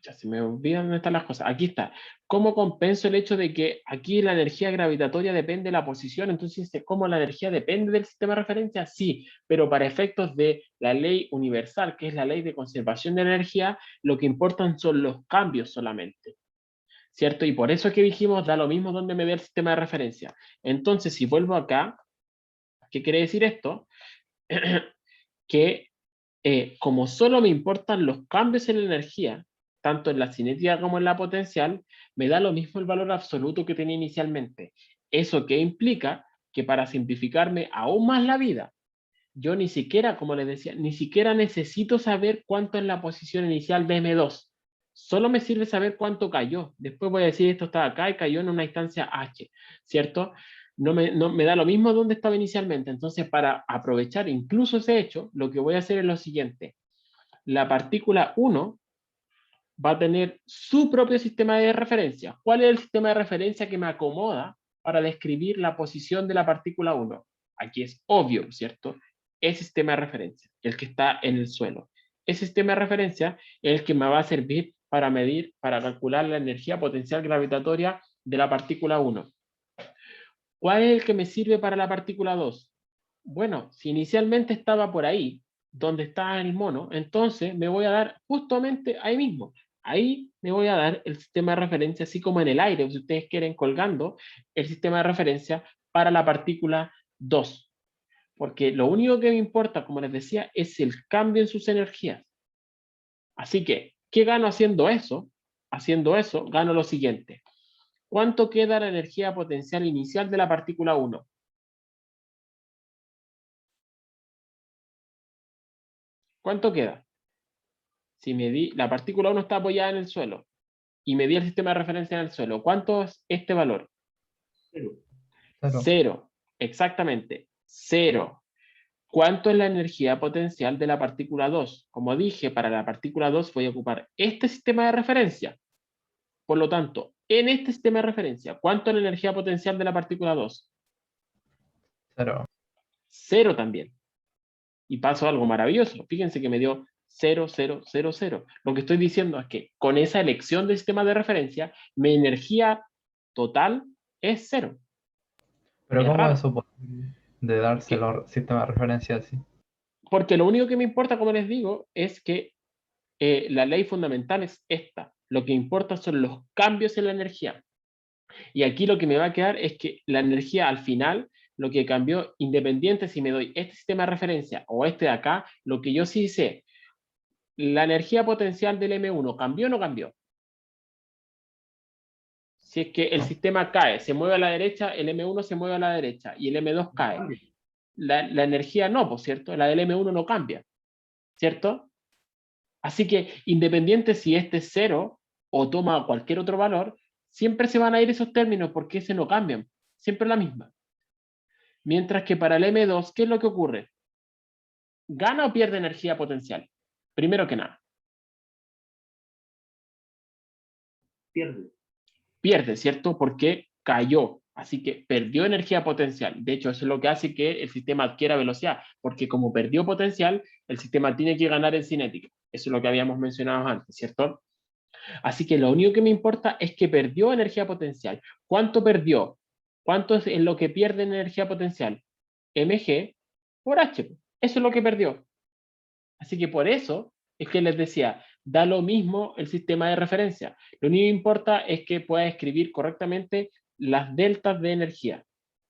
ya se me olvidan dónde están las cosas. Aquí está. ¿Cómo compenso el hecho de que aquí la energía gravitatoria depende de la posición? Entonces, ¿cómo la energía depende del sistema de referencia? Sí, pero para efectos de la ley universal, que es la ley de conservación de energía, lo que importan son los cambios solamente. ¿Cierto? Y por eso que dijimos, da lo mismo donde me dé el sistema de referencia. Entonces, si vuelvo acá, ¿qué quiere decir esto? Que como solo me importan los cambios en la energía, tanto en la cinética como en la potencial, me da lo mismo el valor absoluto que tenía inicialmente. ¿Eso qué implica? Que para simplificarme aún más la vida, yo ni siquiera, como les decía, ni siquiera necesito saber cuánto es la posición inicial de M2. Solo me sirve saber cuánto cayó. Después voy a decir esto está acá y cayó en una instancia H, ¿cierto? No me da lo mismo donde estaba inicialmente. Entonces, para aprovechar incluso ese hecho, lo que voy a hacer es lo siguiente. La partícula 1 va a tener su propio sistema de referencia. ¿Cuál es el sistema de referencia que me acomoda para describir la posición de la partícula 1? Aquí es obvio, ¿cierto? El sistema de referencia, el que está en el suelo. Ese sistema de referencia es el que me va a servir para medir, para calcular la energía potencial gravitatoria de la partícula 1. ¿Cuál es el que me sirve para la partícula 2? Bueno, si inicialmente estaba por ahí, donde está el mono, entonces me voy a dar justamente ahí mismo. Ahí me voy a dar el sistema de referencia, así como en el aire, si ustedes quieren, colgando el sistema de referencia para la partícula 2. Porque lo único que me importa, como les decía, es el cambio en sus energías. Así que, ¿qué gano haciendo eso? Haciendo eso, gano lo siguiente. ¿Cuánto queda la energía potencial inicial de la partícula 1? ¿Cuánto queda? Si la partícula 1 está apoyada en el suelo y medí el sistema de referencia en el suelo, ¿cuánto es este valor? 0. 0. Exactamente. 0. ¿Cuánto es la energía potencial de la partícula 2? Como dije, para la partícula 2 voy a ocupar este sistema de referencia. Por lo tanto, en este sistema de referencia, ¿cuánto es la energía potencial de la partícula 2? 0. 0 también. Y pasó algo maravilloso. Fíjense que me dio 0, 0, 0, 0. Lo que estoy diciendo es que con esa elección de sistema de referencia, mi energía total es 0. Pero Es ¿cómo raro. eso posible de dárselo sistema de referencia así? Porque lo único que me importa, como les digo, es que la ley fundamental es esta. Lo que importa son los cambios en la energía. Y aquí lo que me va a quedar es que la energía al final, lo que cambió, independiente si me doy este sistema de referencia o este de acá, lo que yo sí sé, la energía potencial del M1, ¿cambió o no cambió? Si es que el sistema cae, se mueve a la derecha, el M1 se mueve a la derecha y el M2 cae. La energía no, por cierto, la del M1 no cambia, ¿cierto? Así que independiente si este es 0 o toma cualquier otro valor, siempre se van a ir esos términos porque ese no cambian, siempre la misma. Mientras que para el M2, ¿qué es lo que ocurre? ¿Gana o pierde energía potencial? Primero que nada. Pierde. Pierde, ¿cierto? Porque cayó, así que perdió energía potencial. De hecho, eso es lo que hace que el sistema adquiera velocidad, porque como perdió potencial, el sistema tiene que ganar en cinética. Eso es lo que habíamos mencionado antes, ¿cierto? Así que lo único que me importa es que perdió energía potencial. ¿Cuánto perdió? ¿Cuánto es lo que pierde en energía potencial? mg por h. Eso es lo que perdió. Así que por eso es que les decía, da lo mismo el sistema de referencia. Lo único que importa es que pueda escribir correctamente las deltas de energía.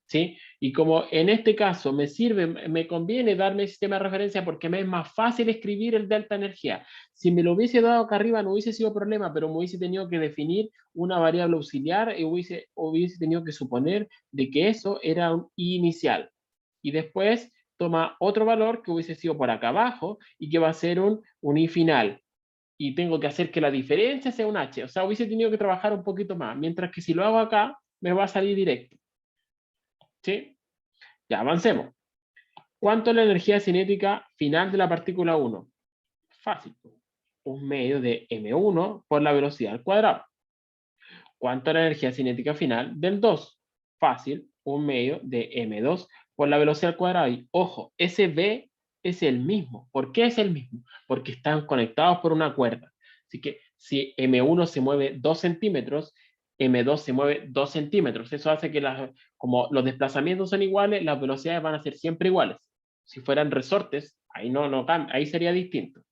¿Sí? Y como en este caso me conviene darme el sistema de referencia porque me es más fácil escribir el delta de energía. Si me lo hubiese dado acá arriba no hubiese sido problema, pero me hubiese tenido que definir una variable auxiliar y hubiese tenido que suponer de que eso era un I inicial. Y después toma otro valor que hubiese sido por acá abajo y que va a ser un I final. Y tengo que hacer que la diferencia sea un H. O sea, hubiese tenido que trabajar un poquito más. Mientras que si lo hago acá, me va a salir directo. ¿Sí? Ya, avancemos. ¿Cuánto es la energía cinética final de la partícula 1? Fácil. Un medio de m1 por la velocidad al cuadrado. ¿Cuánto es la energía cinética final del 2? Fácil, 1/2 de m2 por la velocidad al cuadrado. Y ojo, ese v es el mismo. ¿Por qué es el mismo? Porque están conectados por una cuerda. Así que si m1 se mueve 2 centímetros, m2 se mueve 2 centímetros. Eso hace que como los desplazamientos son iguales, las velocidades van a ser siempre iguales. Si fueran resortes, ahí no cambia, ahí sería distinto.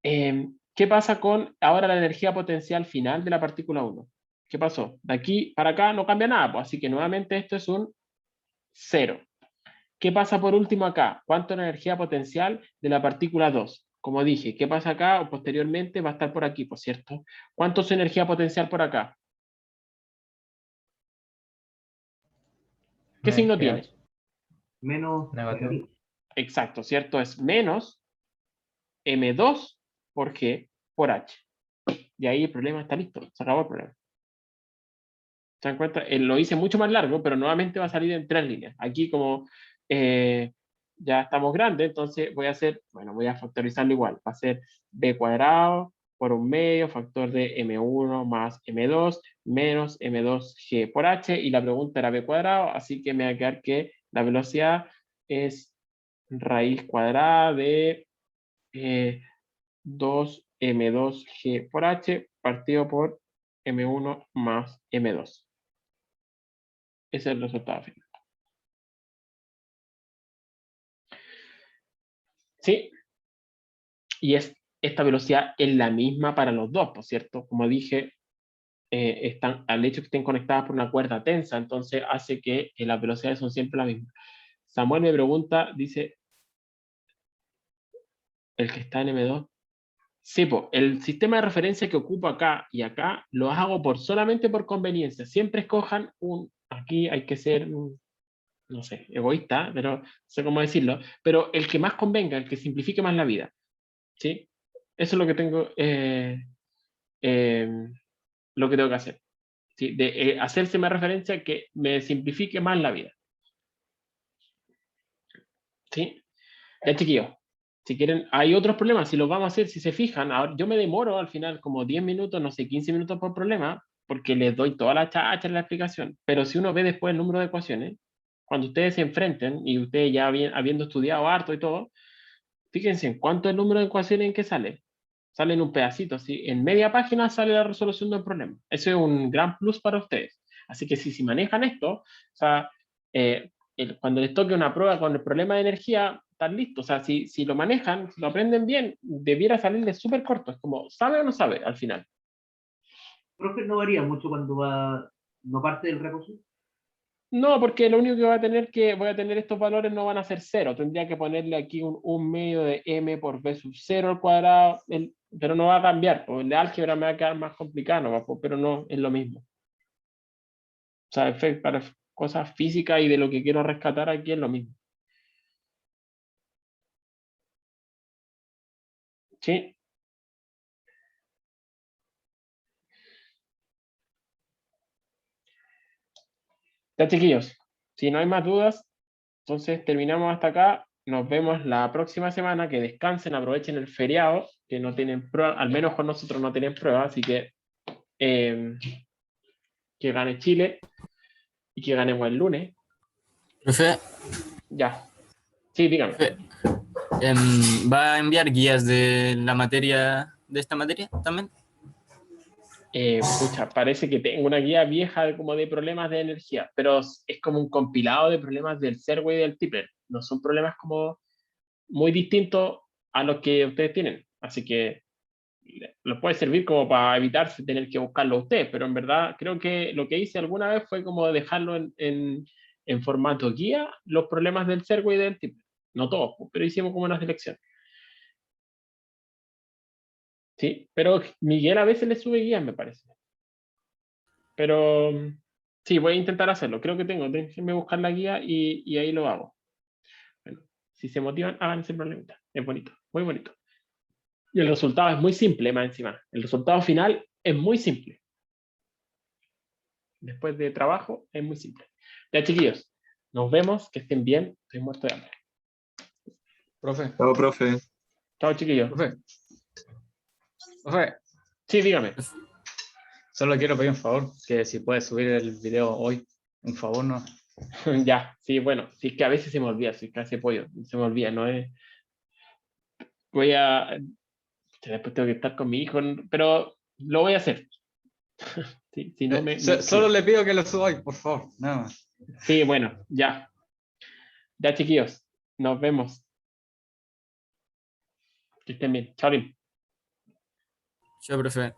¿Qué pasa con ahora la energía potencial final de la partícula 1? ¿Qué pasó? De aquí para acá no cambia nada, pues, así que nuevamente esto es un 0. ¿Qué pasa por último acá? ¿Cuánto es la energía potencial de la partícula 2? Como dije, ¿qué pasa acá? O posteriormente va a estar por aquí, por cierto. ¿Cuánto es su energía potencial por acá? ¿Qué signo Energía tiene? Menos negativo. negativo. Exacto, ¿cierto? Es menos M2 por G por H. Y ahí el problema está listo, se acabó el problema. ¿Se dan cuenta? Lo hice mucho más largo, pero nuevamente va a salir en 3 líneas. Aquí como ya estamos grandes, entonces voy a factorizarlo igual. Va a ser b cuadrado por 1/2, factor de m1 más m2, menos m2g por h, y la pregunta era b cuadrado, así que me va a quedar que la velocidad es raíz cuadrada de 2m2g por h partido por m1 más m2. Ese es el resultado final. ¿Sí? Y esta velocidad es la misma para los dos, por cierto. Como dije, al hecho que estén conectadas por una cuerda tensa, entonces hace que las velocidades son siempre las mismas. Samuel me pregunta, dice, ¿el que está en M2? Sí, pues, el sistema de referencia que ocupo acá y acá lo hago solamente por conveniencia. Siempre escojan aquí hay que ser, no sé, egoísta, pero no sé cómo decirlo, pero el que más convenga, el que simplifique más la vida. ¿Sí? Eso es lo que tengo, lo que tengo que hacer. ¿Sí? De hacerse más referencia que me simplifique más la vida. ¿Sí? Ya, chiquillos, si quieren, hay otros problemas, si los vamos a hacer, si se fijan, ahora yo me demoro al final como 10 minutos, no sé, 15 minutos por problema, porque les doy toda la chacha en la explicación, pero si uno ve después el número de ecuaciones, cuando ustedes se enfrenten, y ustedes ya habiendo estudiado harto y todo, fíjense en cuánto es el número de ecuaciones en que sale. Sale en un pedacito, ¿sí? En media página sale la resolución del problema. Eso es un gran plus para ustedes. Así que si manejan esto, o sea, cuando les toque una prueba con el problema de energía, están listos. O sea, si lo manejan, si lo aprenden bien, debiera salirles súper corto. Es como, ¿sabe o no sabe al final? Profe, no varía mucho cuando no parte del reposo. No, porque lo único que voy a tener estos valores no van a ser 0. Tendría que ponerle aquí un medio de m por b sub 0 al cuadrado, pero no va a cambiar. Pues el de álgebra me va a quedar más complicado, ¿no? Pero no es lo mismo. O sea, para cosas físicas y de lo que quiero rescatar aquí es lo mismo. ¿Sí? Ya, chiquillos. Si no hay más dudas, entonces terminamos hasta acá. Nos vemos la próxima semana. Que descansen, aprovechen el feriado, que no tienen prueba, al menos con nosotros no tienen prueba, así que gane Chile y que ganemos el lunes. Profe, Ya. Sí, dígame. profe, ¿va a enviar guías de la materia, de esta materia también? Pucha, parece que tengo una guía vieja como de problemas de energía, pero es como un compilado de problemas del Servo y del Tipler. No son problemas como muy distintos a los que ustedes tienen. Así que los puede servir como para evitar tener que buscarlo ustedes, pero en verdad creo que lo que hice alguna vez fue como dejarlo en formato guía, los problemas del Servo y del Tipler. No todos, pero hicimos como una selección. Sí, pero Miguel a veces le sube guías, me parece. Pero sí, voy a intentar hacerlo. Creo que déjenme buscar la guía y ahí lo hago. Bueno, si se motivan, hagan ese problemita. Es bonito, muy bonito. Y el resultado es muy simple, más encima. El resultado final es muy simple. Después de trabajo, es muy simple. Ya, chiquillos, nos vemos, que estén bien. Estoy muerto de hambre. Profe, Chao, profe. Chao, chiquillos. profe, profe. Sí, dígame. Solo quiero pedir un favor, que si puedes subir el video hoy, un favor, ¿no? Ya, sí, bueno, sí, es que a veces se me olvida, sí, casi pollo, se me olvida, no es. Voy a. Después tengo que estar con mi hijo, pero lo voy a hacer. Sí, si no Solo le pido que lo suba hoy, por favor, nada más. Sí, bueno, ya. Ya, chiquillos, nos vemos. Que estén bien. Chao. Chao, profe.